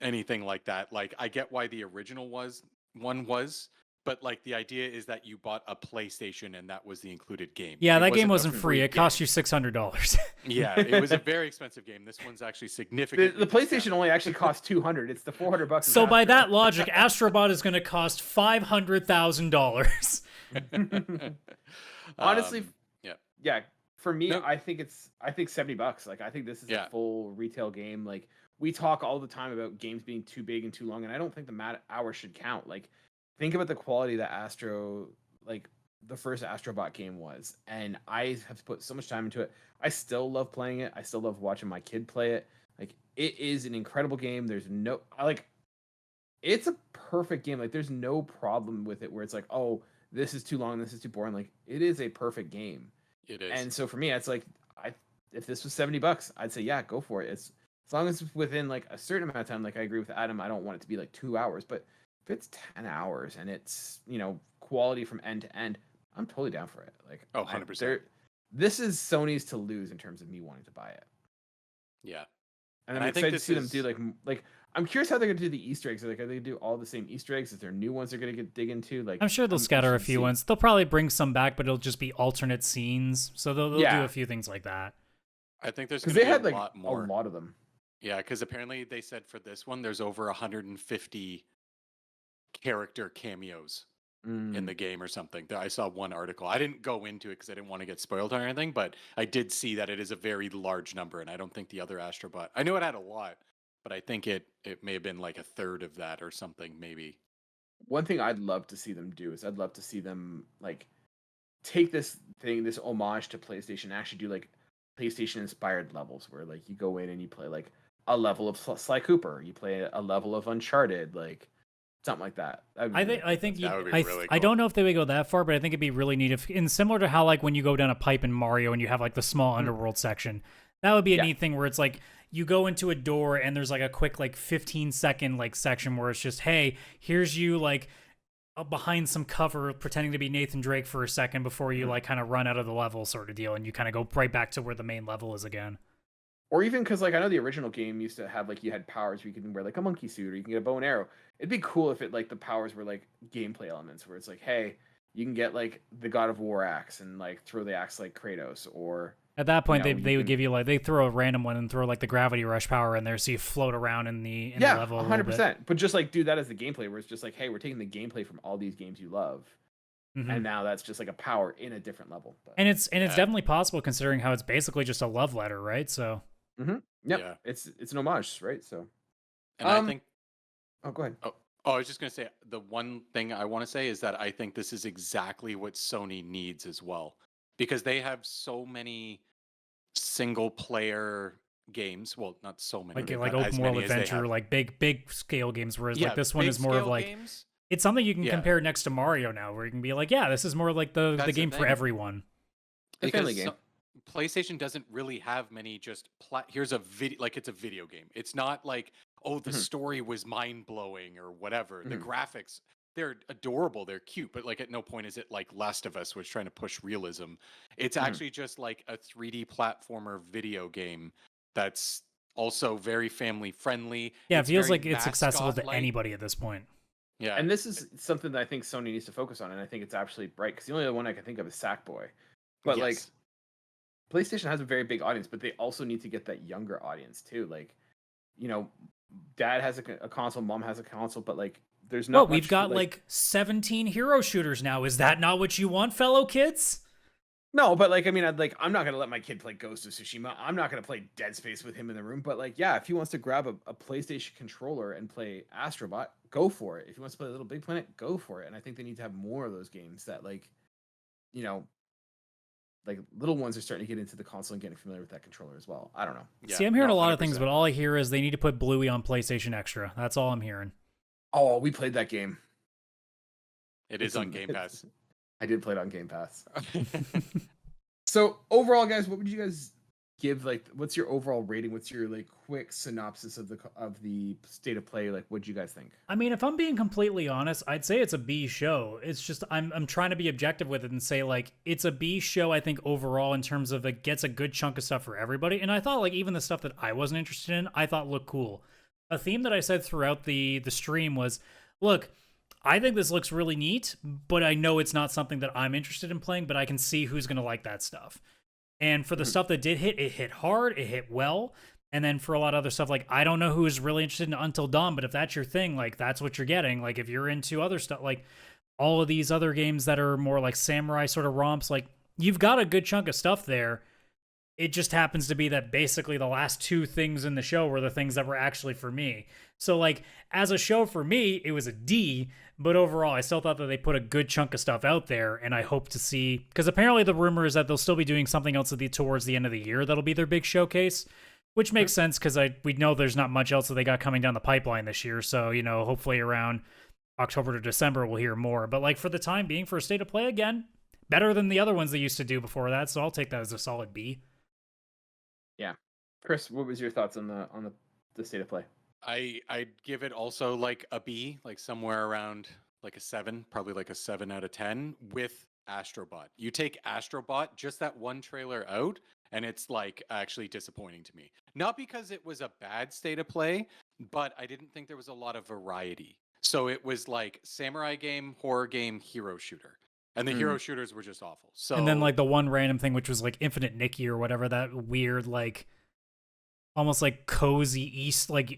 anything like that. Like, I get why the original was, but like the idea is that you bought a PlayStation and that was the included game. Yeah, that game wasn't free. It cost you $600. Yeah, it was a very expensive game. This one's actually significant. The PlayStation only actually cost $200. It's the $400. So by that logic, Astrobot is going to cost $500,000. Honestly, yeah. For me, I think $70. Like, I think this is a full retail game. Like, we talk all the time about games being too big and too long, and I don't think the hours should count. Like, think about the quality that the first Astrobot game was, and I have put so much time into it. I still love playing it. I still love watching my kid play it. Like, it is an incredible game. It's a perfect game. Like, there's no problem with it where it's like, oh, this is too long, this is too boring. Like, it is a perfect game. It is. And so for me, it's like, if this was $70, I'd say, yeah, go for it. It's as long as it's within like a certain amount of time. Like, I agree with Adam. I don't want it to be like 2 hours, but if it's 10 hours and it's, quality from end to end, I'm totally down for it. Like, 100%. This is Sony's to lose in terms of me wanting to buy it. Yeah. And I'm excited to see them do like I'm curious how they're gonna do the Easter eggs. Like, are they gonna do all the same Easter eggs? Is there new ones they're gonna dig into? Like, I'm sure they'll scatter a few ones. They'll probably bring some back, but it'll just be alternate scenes. So they'll do a few things like that. I think there's gonna be a lot more. A lot of them. Yeah, because apparently they said for this one there's over 150 character cameos in the game or something. I saw one article. I didn't go into it because I didn't want to get spoiled or anything, but I did see that it is a very large number, and I don't think the other Astrobot. I know it had a lot, but I think it may have been like a third of that or something, maybe. One thing I'd love to see them do is I'd love to see them like take this homage to PlayStation, and actually do like PlayStation inspired levels where like you go in and you play like a level of Sly Cooper, you play a level of Uncharted, like something like that. I think That would be really I cool. don't know if they would go that far, but I think it'd be really neat if, and similar to how like when you go down a pipe in Mario and you have like the small underworld section, that would be a neat thing where it's like you go into a door and there's like a quick like 15-second like section where it's just, hey, here's you like behind some cover pretending to be Nathan Drake for a second before you like kind of run out of the level sort of deal, and you kind of go right back to where the main level is again. Or even because like I know the original game used to have like you had powers where you could wear like a monkey suit or you can get a bow and arrow. It'd be cool if it like the powers were like gameplay elements where it's like, hey, you can get like the God of War axe and like throw the axe like Kratos, or At that point, you know, they would give you like they throw a random one and throw like the gravity rush power in there, so you float around in the level. 100%. But just like do that as the gameplay, where it's just like, hey, we're taking the gameplay from all these games you love, and now that's just like a power in a different level. But, and it's definitely possible considering how it's basically just a love letter, right? So yeah, it's an homage, right? So, And I think. Oh, go ahead. Oh, I was just gonna say the one thing I want to say is that I think this is exactly what Sony needs as well, because they have so many single player games. Well, not so many. like not open as world many as they adventure, have. like big scale games. Whereas like this one big is more of scale like games. it's something you can Yeah. compare next to Mario now, where you can be like, yeah, this is more like the That's the game for thing. everyone. A family Because game. PlayStation doesn't really have many just here's a video, like it's a video game. It's not like, oh, the story was mind-blowing or whatever. The graphics, they're adorable, they're cute, but like at no point is it like Last of Us was trying to push realism. It's actually just like a 3D platformer video game that's also very family friendly. Yeah, It's it feels very like it's accessible to mascot-like. anybody at this point. Yeah. And this is something that I think Sony needs to focus on, and I think it's actually bright because the only other one I can think of is Sackboy. But like, Yes. PlayStation has a very big audience, but they also need to get that younger audience too. Like, you know, dad has a console, mom has a console, but like, there's not. Well, we've got like 17 hero shooters now. Is that not what you want, fellow kids? No, but like, I mean, I'm not gonna let my kid play Ghost of Tsushima. I'm not gonna play Dead Space with him in the room. But like, yeah, if he wants to grab a PlayStation controller and play Astrobot, go for it. If he wants to play Little Big Planet, go for it. And I think they need to have more of those games that like, you know, like little ones are starting to get into the console and getting familiar with that controller as well. I don't know. Yeah, See, I'm hearing no, a lot of things, 100%. but all I hear is they need to put Bluey on PlayStation Extra. That's all I'm hearing. Oh, we played that game. It is on Game Pass. I did play it on Game Pass. So overall, guys, what would you guys give? Like, what's your overall rating? What's your like quick synopsis of the state of play? Like, what'd you guys think? I mean, if I'm being completely honest, I'd say it's a B show. It's just I'm trying to be objective with it and say like it's a B show. I think overall in terms of it gets a good chunk of stuff for everybody. And I thought like even the stuff that I wasn't interested in, I thought looked cool. A theme that I said throughout the stream was, look, I think this looks really neat, but I know it's not something that I'm interested in playing, but I can see who's going to like that stuff. And for the stuff that did hit, it hit hard, it hit well. And then for a lot of other stuff, like, I don't know who's really interested in Until Dawn, but if that's your thing, like, that's what you're getting. Like, if you're into other stuff, like all of these other games that are more like samurai sort of romps, like, you've got a good chunk of stuff there. It just happens to be that basically the last two things in the show were the things that were actually for me. So, like, as a show for me, it was a D, but overall, I still thought that they put a good chunk of stuff out there, and I hope to see, because apparently the rumor is that they'll still be doing something else towards the end of the year that'll be their big showcase, which makes sense because we know there's not much else that they got coming down the pipeline this year. So, you know, hopefully around October to December, we'll hear more. But, like, for the time being, for a state of play, again, better than the other ones they used to do before that, so I'll take that as a solid B. Yeah, Chris, what was your thoughts on the state of play? I'd give it also like a B, like somewhere around like a 7, probably like a 7 out of 10 with Astrobot. You take Astrobot, just that one trailer out, and it's like actually disappointing to me. Not because it was a bad state of play, but I didn't think there was a lot of variety. So it was like samurai game, horror game, hero shooter. And the hero shooters were just awful. So And then, like, the one random thing, which was, like, Infinite Nikki or whatever, that weird, like, almost, like, cozy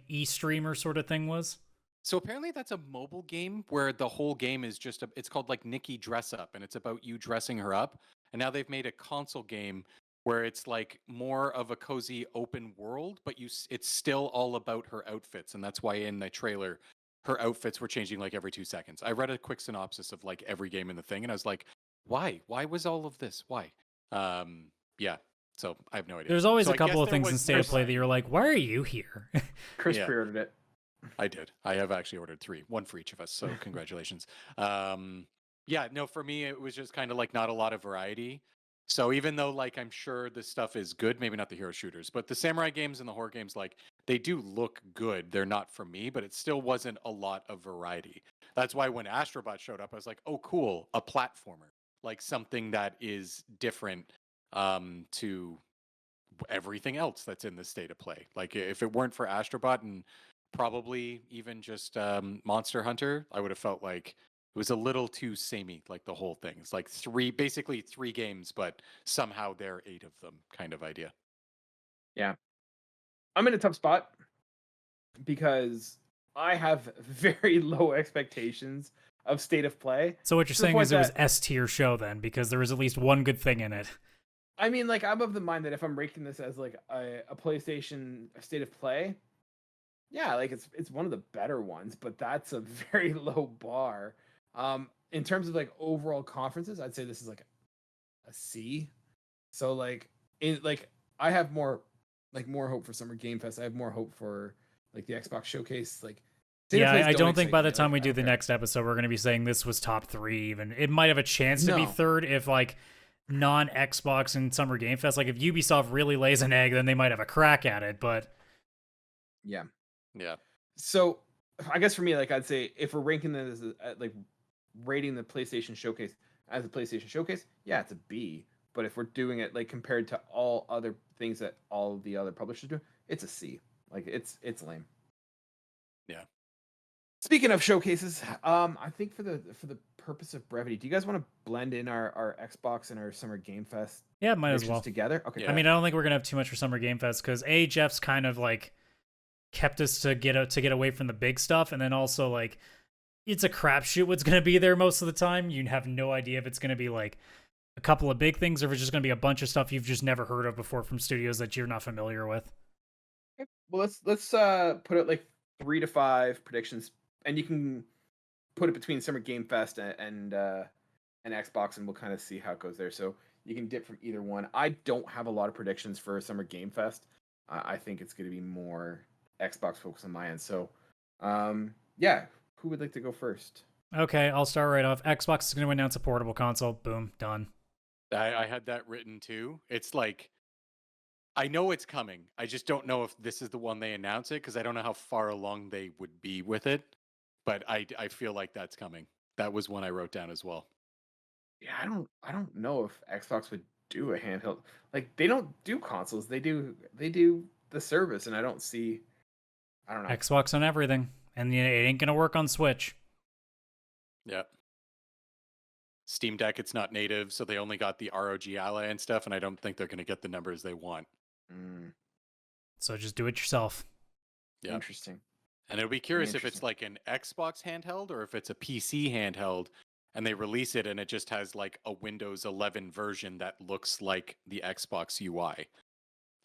e-streamer sort of thing was. So apparently that's a mobile game where the whole game is just it's called like Nikki Dress Up, and it's about you dressing her up. And now they've made a console game where it's like more of a cozy open world, but it's still all about her outfits, and that's why in the trailer her outfits were changing like every 2 seconds. I read a quick synopsis of like every game in the thing, and I was like, why? Why was all of this? Why? Yeah. So I have no idea. There's always So a I guess couple of there things in was State of Play that variety. you're like, why are you here? Chris Yeah. pre-ordered it. I did. I have actually ordered 3, one for each of us. So congratulations. Yeah, no, for me it was just kind of like not a lot of variety. So even though like I'm sure this stuff is good, maybe not the hero shooters, but the samurai games and the horror games, like they do look good. They're not for me, but it still wasn't a lot of variety. That's why when Astrobot showed up, I was like, oh, cool, a platformer, like something that is different to everything else that's in the state of play. Like if it weren't for Astrobot and probably even just Monster Hunter, I would have felt like it was a little too samey, like the whole thing. It's like basically three games, but somehow there are 8 of them kind of idea. Yeah. I'm in a tough spot because I have very low expectations of State of Play. So what you're saying is it was S tier show then, because there was at least one good thing in it. I mean, like, I'm of the mind that if I'm ranking this as like a PlayStation State of Play, yeah, like it's one of the better ones, but that's a very low bar. In terms of like overall conferences, I'd say this is like a C. So like I have more hope for Summer Game Fest. I have more hope for like the Xbox Showcase. Like, yeah, I don't think by the time we do the next episode, we're going to be saying this was top 3 even. It might have a chance to be third if like non-Xbox and Summer Game Fest. Like if Ubisoft really lays an egg, then they might have a crack at it, but yeah. So I guess for me, like I'd say if we're ranking this as like rating the PlayStation Showcase as a PlayStation Showcase, yeah, it's a B. But if we're doing it like compared to all other things that all the other publishers do, it's a C. Like it's lame. Yeah. Speaking of showcases, I think for the purpose of brevity, do you guys want to blend in our Xbox and our Summer Game Fest? Yeah, might as well together. Okay. Yeah. I mean, I don't think we're gonna have too much for Summer Game Fest because Jeff's kind of like kept us to get away from the big stuff, and then also like it's a crapshoot what's gonna be there most of the time. You have no idea if it's gonna be like a couple of big things or if it's just gonna be a bunch of stuff you've just never heard of before from studios that you're not familiar with. Okay. Well, let's put it like 3 to 5 predictions, and you can put it between Summer Game Fest and Xbox, and we'll kind of see how it goes there. So you can dip from either one. I don't have a lot of predictions for Summer Game Fest. I think it's going to be more Xbox focused on my end. So, yeah, who would like to go first? Okay, I'll start right off. Xbox is going to announce a portable console. Boom, done. I had that written too. It's like, I know it's coming. I just don't know if this is the one they announce it because I don't know how far along they would be with it. But I feel like that's coming. That was one I wrote down as well. Yeah, I don't know if Xbox would do a handheld. Like they don't do consoles. They do the service, and I don't know. Xbox on everything, and it ain't gonna work on Switch. Yeah. Steam Deck, it's not native, so they only got the ROG Ally and stuff, and I don't think they're going to get the numbers they want. So just do it yourself. Yeah. Interesting. And it'll be curious if it's like an Xbox handheld or if it's a PC handheld, and they release it and it just has like a Windows 11 version that looks like the Xbox UI.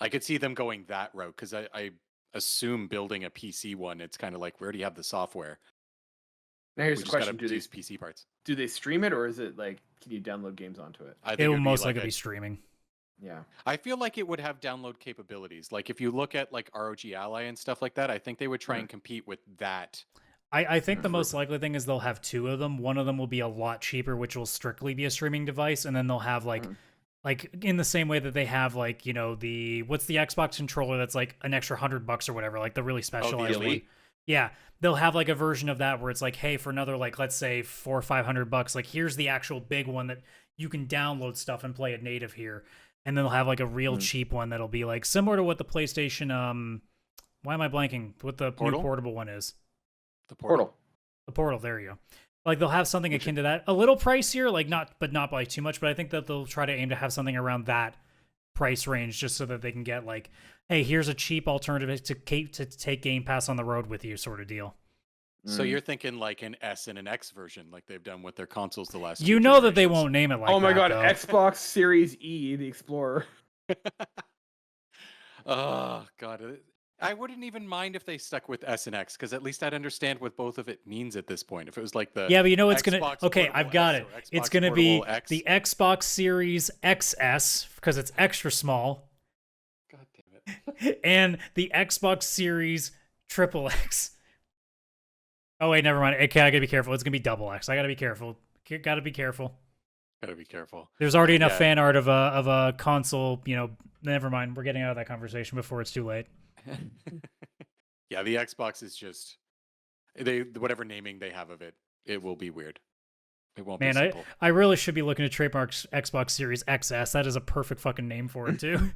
I could see them going that route because I assume building a PC one, it's kind of like, where do you have the software? Now here's the question: do these PC parts? Do they stream it, or is it like can you download games onto it? It will most likely be streaming. Yeah, I feel like it would have download capabilities. Like if you look at like ROG Ally and stuff like that, I think they would try and compete with that. I think the most likely thing is they'll have 2 of them. One of them will be a lot cheaper, which will strictly be a streaming device, and then they'll have like in the same way that they have like, you know, what's the Xbox controller that's like an extra $100 or whatever, like the really specialized one. Yeah, they'll have like a version of that where it's like, hey, for another like let's say $400 or $500, like here's the actual big one that you can download stuff and play it native here, and then they'll have like a real cheap one that'll be like similar to what the PlayStation why am I blanking? What the new portable one is? The Portal. The Portal. There you go. Like they'll have something akin to that, a little pricier, like not by too much, but I think that they'll try to aim to have something around that price range just so that they can get like, hey, here's a cheap alternative to take Game Pass on the road with you sort of deal. So you're thinking like an S and an X version, like they've done with their consoles the last. You know that they won't name it like. Oh my god, though. Xbox Series E, the Explorer. Oh god, I wouldn't even mind if they stuck with S and X because at least I'd understand what both of it means at this point. If it was like the but you know it's Xbox gonna. Okay, I've got it. It's gonna be X. the Xbox Series XS because it's extra small. God damn it. And the Xbox Series XXX Oh wait, never mind. Okay, I gotta be careful. It's gonna be double X. I gotta be careful. Gotta be careful. Gotta be careful. There's already enough fan art of a console. Never mind. We're getting out of that conversation before it's too late. Yeah, the Xbox is just whatever naming they have of it. It will be weird. It won't be simple. I really should be looking to trademark Xbox Series XS. That is a perfect fucking name for it too.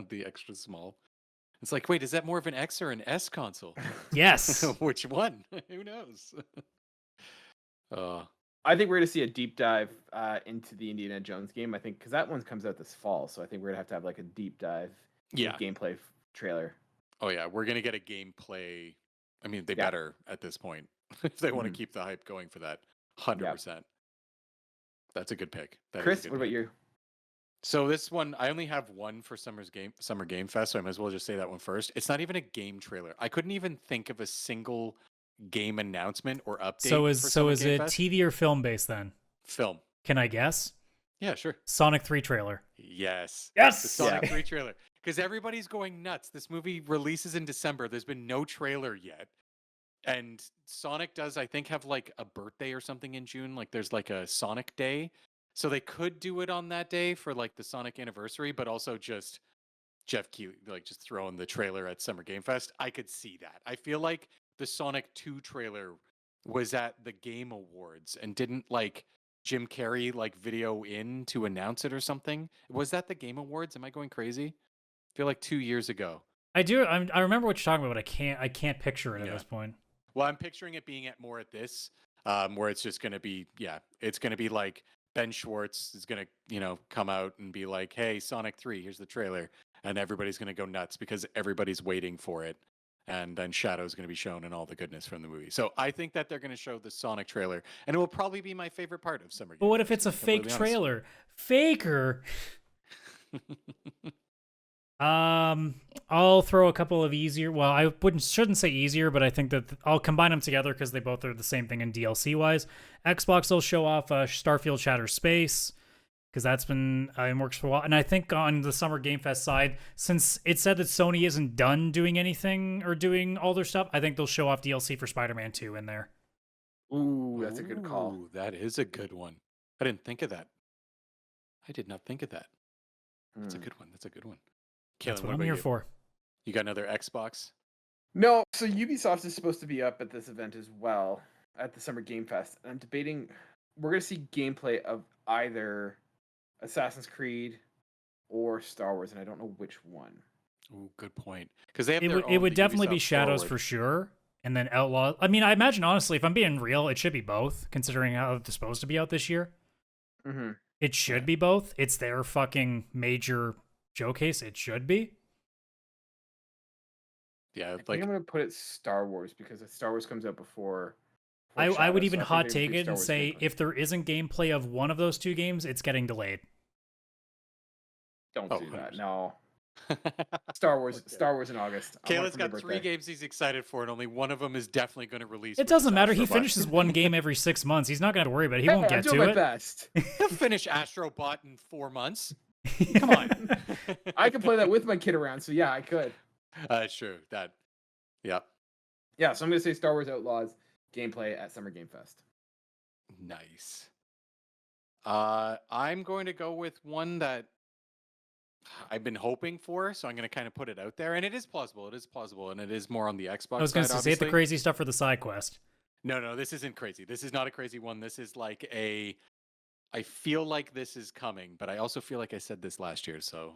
The extra small. It's like, wait, is that more of an X or an S console? Yes. Which one? Who knows? I think we're going to see a deep dive into the Indiana Jones game. I think because that one comes out this fall, so I think we're going to have like a deep dive gameplay trailer. Oh yeah, we're going to get a gameplay. I mean, they better at this point if they want to keep the hype going for that. 100%. That's a good pick. Chris, what about you? So this one, I only have one for Summer Game Fest, so I might as well just say that one first. It's not even a game trailer. I couldn't even think of a single game announcement or update. So is it TV or film based then? Film. Can I guess? Yeah, sure. Sonic 3 trailer. Yes. The Sonic 3 trailer. Because everybody's going nuts. This movie releases in December. There's been no trailer yet. And Sonic does, I think, have like a birthday or something in June. Like there's like a Sonic Day. So they could do it on that day for like the Sonic anniversary, but also just Jeff Keighley, like just throwing the trailer at Summer Game Fest. I could see that. I feel like the Sonic 2 trailer was at the Game Awards and didn't like Jim Carrey like video in to announce it or something. Was that the Game Awards? Am I going crazy? I feel like 2 years ago. I do. I remember what you're talking about, but I can't picture it at this point. Well, I'm picturing it being at more at this, where it's just going to be, it's going to be like Ben Schwartz is going to, come out and be like, hey, Sonic 3, here's the trailer. And everybody's going to go nuts because everybody's waiting for it. And then Shadow's going to be shown and all the goodness from the movie. So I think that they're going to show the Sonic trailer. And it will probably be my favorite part of Summer Game. But what if it's a fake trailer? Faker! I'll throw a couple of easier. Well, I shouldn't say easier, but I think that I'll combine them together because they both are the same thing in DLC wise. Xbox will show off Starfield Shattered Space because that's been in works for a while. And I think on the Summer Game Fest side, since it said that Sony isn't done doing anything or doing all their stuff, I think they'll show off DLC for Spider-Man 2 in there. Ooh, that's a good call. Ooh, that is a good one. I didn't think of that. I did not think of that. That's a good one. That's a good one. Kaylan, That's what I'm here for. You got another Xbox? No, so Ubisoft is supposed to be up at this event as well, at the Summer Game Fest. And I'm debating, we're going to see gameplay of either Assassin's Creed or Star Wars, and I don't know which one. Ooh, good point. Because they have it would definitely be Shadows for sure, and then Outlaw. I mean, I imagine, honestly, if I'm being real, it should be both, considering how it's supposed to be out this year. Mm-hmm. It should be both. It's their fucking major showcase. It should be. Yeah, I think I'm gonna put it Star Wars because Star Wars comes out before I would even hot take it and say if there isn't gameplay of one of those two games, it's getting delayed. Don't do that. No. Star Wars. Okay. Star Wars in August. Kayla's got 3 games he's excited for, and only one of them is definitely going to release. It doesn't matter. He finishes one game every 6 months. He's not going to worry about it. He won't get to it. I'm doing my best. He'll finish Astrobot in 4 months. Come on. I can play that with my kid around, so yeah, I could. True. That. Yeah. Yeah, so I'm going to say Star Wars Outlaws gameplay at Summer Game Fest. Nice. I'm going to go with one that I've been hoping for, so I'm going to kind of put it out there, and it is plausible. It is plausible, and it is more on the Xbox. I was going to say the crazy stuff for the side quest. No, this isn't crazy. This is not a crazy one. This is like I feel like this is coming, but I also feel like I said this last year, so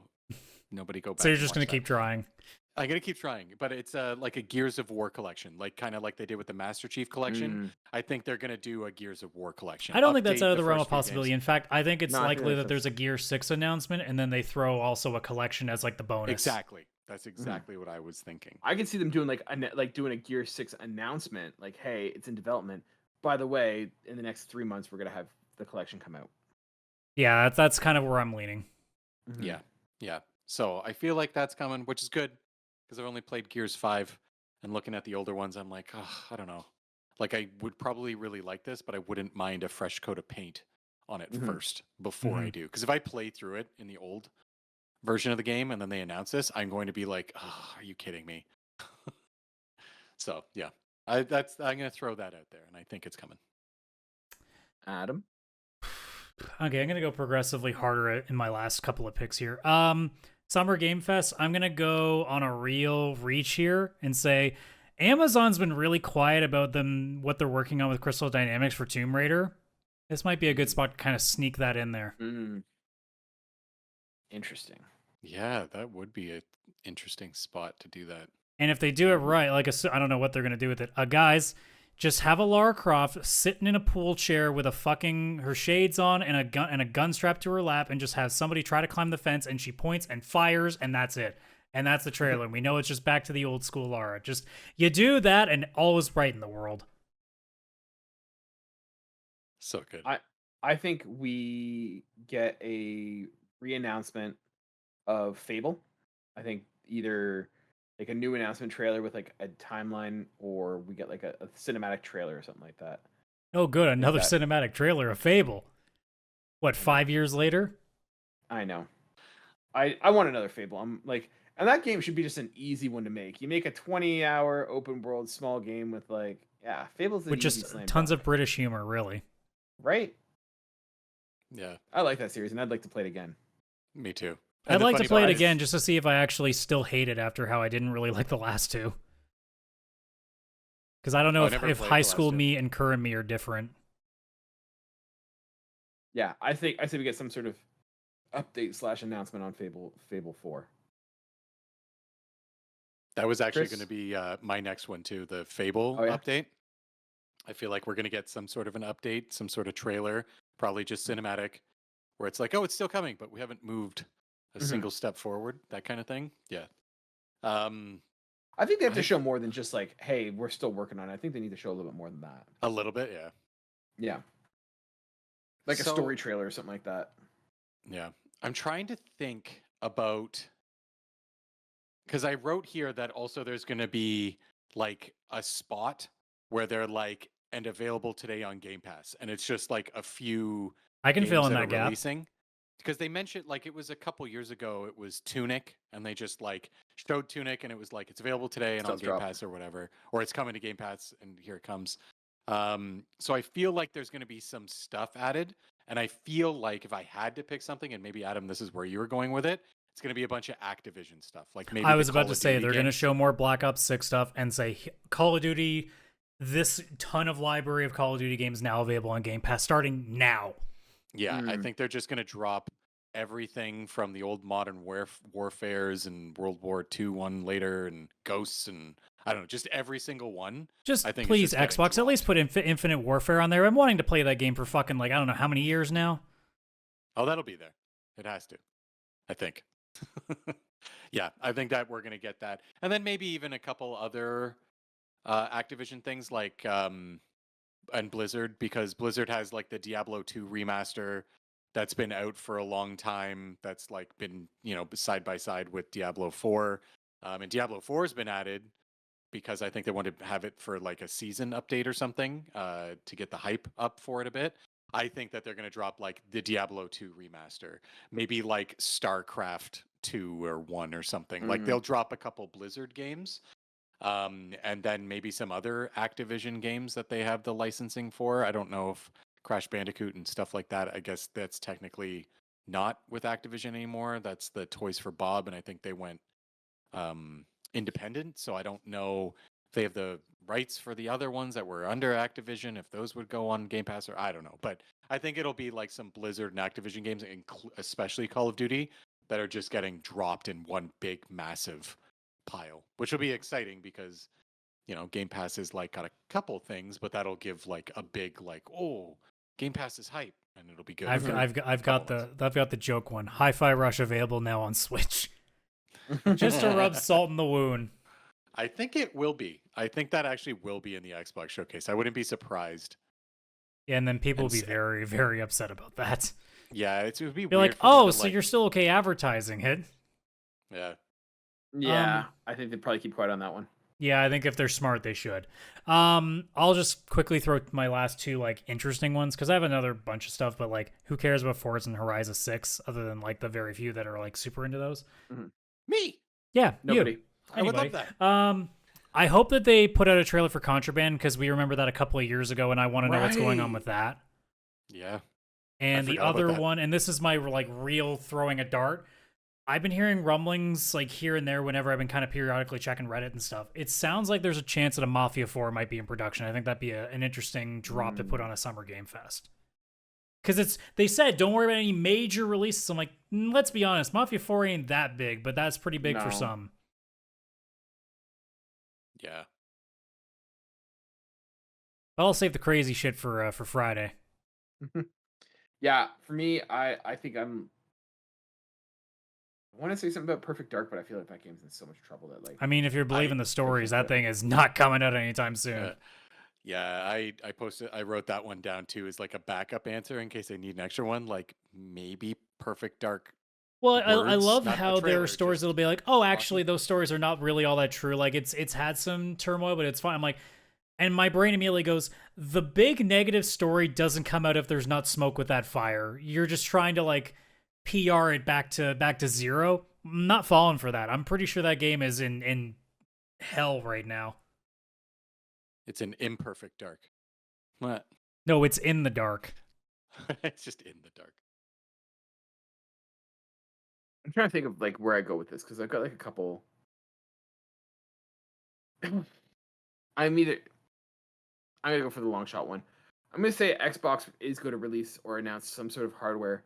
nobody go back. So you're just going to keep trying. I'm going to keep trying, but it's like a Gears of War collection, like kind of like they did with the Master Chief collection. I think they're going to do a Gears of War collection. I don't think that's out of the realm of possibility. In fact, I think it's likely that there's a Gear 6 announcement, and then they throw also a collection as like the bonus. Exactly. That's exactly what I was thinking. I can see them doing doing a Gear 6 announcement, like, hey, it's in development. By the way, in the next 3 months, we're going to have the collection come out. Yeah, that's kind of where I'm leaning. Yeah. So I feel like that's coming, which is good. Because I've only played Gears 5, and looking at the older ones, I'm like, I don't know. Like, I would probably really like this, but I wouldn't mind a fresh coat of paint on it first before I do. Because if I play through it in the old version of the game and then they announce this, I'm going to be like, are you kidding me? So, yeah. I'm gonna throw that out there, and I think it's coming. Adam? Okay, I'm gonna go progressively harder in my last couple of picks here. Summer Game Fest, I'm gonna go on a real reach here and say Amazon's been really quiet about what they're working on with Crystal Dynamics for Tomb Raider. This might be a good spot to kind of sneak that in there. Interesting. Yeah, that would be an interesting spot to do that. And if they do it right, I don't know what they're gonna do with it. Guys, just have a Lara Croft sitting in a pool chair with her shades on and a gun strapped to her lap, and just have somebody try to climb the fence, and she points and fires, and that's it. And that's the trailer. And we know it's just back to the old school Lara. Just you do that, and all is right in the world. So good. I think we get a re-announcement of Fable. I think either like a new announcement trailer with like a timeline, or we get like a cinematic trailer or something like that. Oh, good. Another cinematic trailer of Fable. What, 5 years later? I know. I want another Fable. I'm like, and that game should be just an easy one to make. You make a 20-hour open world small game with Fable's with just tons of British humor, really. Right? Yeah. I like that series, and I'd like to play it again. Me too. I'd like to play it again just to see if I actually still hate it after how I didn't really like the last two. Because I don't know if high school me and current me are different. Yeah, I think we get some sort of update / announcement on Fable 4. That was actually going to be my next one too, the Fable update. I feel like we're going to get some sort of an update, some sort of trailer, probably just cinematic, where it's like, oh, it's still coming, but we haven't moved a single step forward, that kind of thing. Yeah. I think they have to show more than just like, hey, we're still working on it. I think they need to show a little bit more than that. A little bit, yeah. Yeah. Like a story trailer or something like that. Yeah. I'm trying to think about, because I wrote here that also there's going to be like a spot where they're like, and available today on Game Pass. And it's just like a few I can fill in that gap. Releasing. Because they mentioned, like, it was a couple years ago, it was Tunic, and they just, like, showed Tunic, and it was like, it's available today and on Game Pass or whatever. Or it's coming to Game Pass, and here it comes. So I feel like there's going to be some stuff added, and I feel like if I had to pick something, and maybe, Adam, this is where you were going with it, it's going to be a bunch of Activision stuff. Like maybe I was about to say, they're going to show more Black Ops 6 stuff and say, Call of Duty, this ton of library of Call of Duty games now available on Game Pass, starting now. Yeah, I think they're just going to drop everything from the old Modern Warfares and World War II one later and Ghosts and I don't know, just every single one. Just I think please, Xbox, at least put Infinite Warfare on there. I'm wanting to play that game for fucking like I don't know how many years now. Oh, that'll be there. It has to. I think. Yeah, I think that we're going to get that. And then maybe even a couple other Activision things like and Blizzard, because Blizzard has like the Diablo 2 remaster that's been out for a long time. That's like been, side by side with Diablo 4. And Diablo 4 has been added because I think they wanted to have it for like a season update or something to get the hype up for it a bit. I think that they're going to drop like the Diablo 2 remaster, maybe like StarCraft 2 or 1 or something. Like they'll drop a couple Blizzard games. And then maybe some other Activision games that they have the licensing for. I don't know if Crash Bandicoot and stuff like that. I guess that's technically not with Activision anymore. That's the Toys for Bob, and I think they went independent. So I don't know if they have the rights for the other ones that were under Activision, if those would go on Game Pass, or I don't know. But I think it'll be like some Blizzard and Activision games, especially Call of Duty, that are just getting dropped in one big, massive pile, which will be exciting because Game Pass is like got a couple things, but that'll give like a big like, oh, Game Pass is hype, and it'll be good. I've got the joke one. Hi-Fi Rush available now on Switch. Just to rub salt in the wound. I think it will be. I think that actually will be in the Xbox showcase. I wouldn't be surprised. Yeah, and then people will be very, very upset about that. Yeah, it would be. You're weird like, oh, so you're still okay advertising it? Yeah. Yeah, I think they'd probably keep quiet on that one. Yeah, I think if they're smart, they should. I'll just quickly throw my last two like interesting ones because I have another bunch of stuff, but like, who cares about Forza and Horizon 6 other than like the very few that are like super into those? Me. Yeah, nobody. You. I would love that. I hope that they put out a trailer for Contraband because we remember that a couple of years ago, and I want to know what's going on with that. Yeah. And the other one, and this is my like real throwing a dart. I've been hearing rumblings like here and there whenever I've been kind of periodically checking Reddit and stuff. It sounds like there's a chance that a Mafia 4 might be in production. I think that'd be an interesting drop to put on a Summer Game Fest. Because they said, don't worry about any major releases. I'm like, let's be honest, Mafia 4 ain't that big, but that's pretty big for some. Yeah. I'll save the crazy shit for Friday. Yeah, for me, I think I want to say something about Perfect Dark, but I feel like that game's in so much trouble that like. I mean, if you're believing the stories, that thing is not coming out anytime soon. Yeah, I wrote that one down too as like a backup answer in case I need an extra one. Like maybe Perfect Dark. Well, I love how there are stories that'll be like, oh, actually, those stories are not really all that true. Like it's had some turmoil, but it's fine. I'm like, and my brain immediately goes, the big negative story doesn't come out if there's not smoke with that fire. You're just trying to like PR it back to zero. I'm not falling for that. I'm pretty sure that game is in hell right now. It's an imperfect dark. What? No, it's in the dark. It's just in the dark. I'm trying to think of like where I go with this because I've got like a couple. I'm gonna go for the long shot one. I'm gonna say Xbox is going to release or announce some sort of hardware,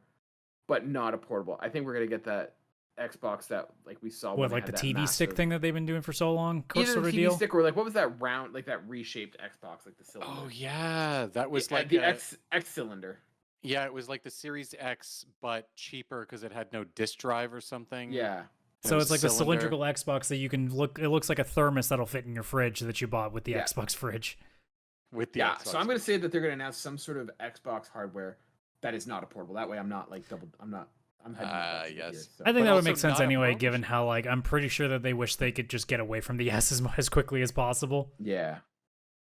but not a portable. I think we're gonna get that Xbox that like we saw. What, like the TV stick thing that they've been doing for so long? Either the TV stick or like what was that round, like that reshaped Xbox, like the cylinder. Oh yeah, that was like the X cylinder. Yeah, it was like the Series X, but cheaper because it had no disk drive or something. Yeah. So it's like the cylindrical Xbox that you can look. It looks like a thermos that'll fit in your fridge that you bought with the Xbox fridge. With the Xbox. So I'm going to say that they're going to announce some sort of Xbox hardware that is not a portable. That way, I'm not like double. I'm heading yes. Here, so. I think that would make sense anyway, given how like I'm pretty sure that they wish they could just get away from the S as quickly as possible. Yeah.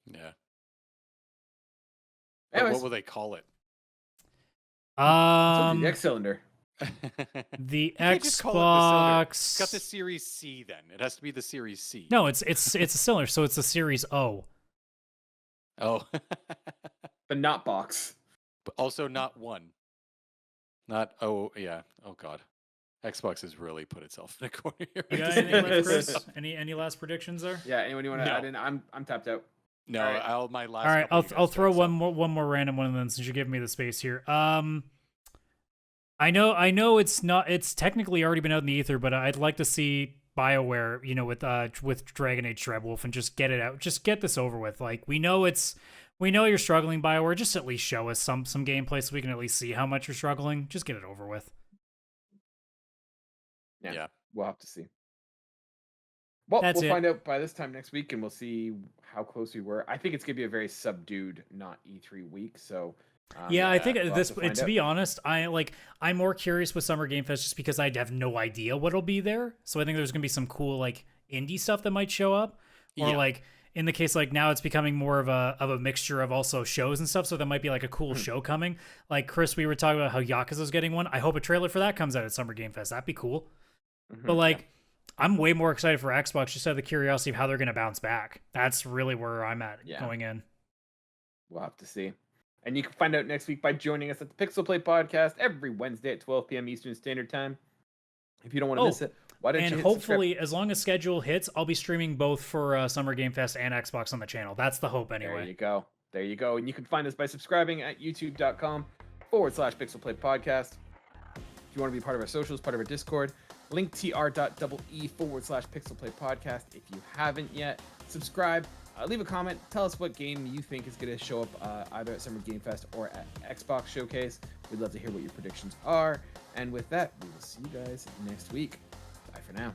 Yeah. Anyways. What will they call it? The X cylinder. The Xbox. It's got the Series C. Then it has to be the Series C. No, it's a cylinder, so it's the Series O. Oh. The not box. But also not one. Not yeah. Oh god. Xbox has really put itself in a corner here. You got anything left, Chris? Any last predictions there? Yeah. Anyone you want to add in? I'm tapped out. No, right. my last. All right, I'll throw one more random one, and then since you're giving me the space here, I know it's technically already been out in the ether, but I'd like to see BioWare, with Dragon Age Dreadwolf, and just get it out, just get this over with. Like we know you're struggling, BioWare. Just at least show us some gameplay so we can at least see how much you're struggling. Just get it over with. Yeah. We'll have to see. Well, we'll find out by this time next week, and we'll see how close we were. I think it's gonna be a very subdued, not E3 week. So, I think to be honest, I'm more curious with Summer Game Fest just because I have no idea what'll be there. So I think there's gonna be some cool like indie stuff that might show up, or like in the case like now it's becoming more of a mixture of also shows and stuff. So there might be like a cool show coming. Like Chris, we were talking about how Yakuza's getting one. I hope a trailer for that comes out at Summer Game Fest. That'd be cool. But like. I'm way more excited for Xbox just out of the curiosity of how they're going to bounce back. That's really where I'm at going in. We'll have to see. And you can find out next week by joining us at the PixelPlay Podcast every Wednesday at 12 p.m. Eastern Standard Time. If you don't want to miss it, why don't you hit hopefully, subscribe? as long as schedule hits, I'll be streaming both for Summer Game Fest and Xbox on the channel. That's the hope anyway. There you go. And you can find us by subscribing at youtube.com/PixelPlay Podcast. If you want to be part of our socials, part of our Discord, linktr.ee/PixelPlay Podcast. If you haven't yet, subscribe, leave a comment, tell us what game you think is going to show up either at Summer Game Fest or at Xbox Showcase. We'd love to hear what your predictions are. And with that, we will see you guys next week. Bye for now.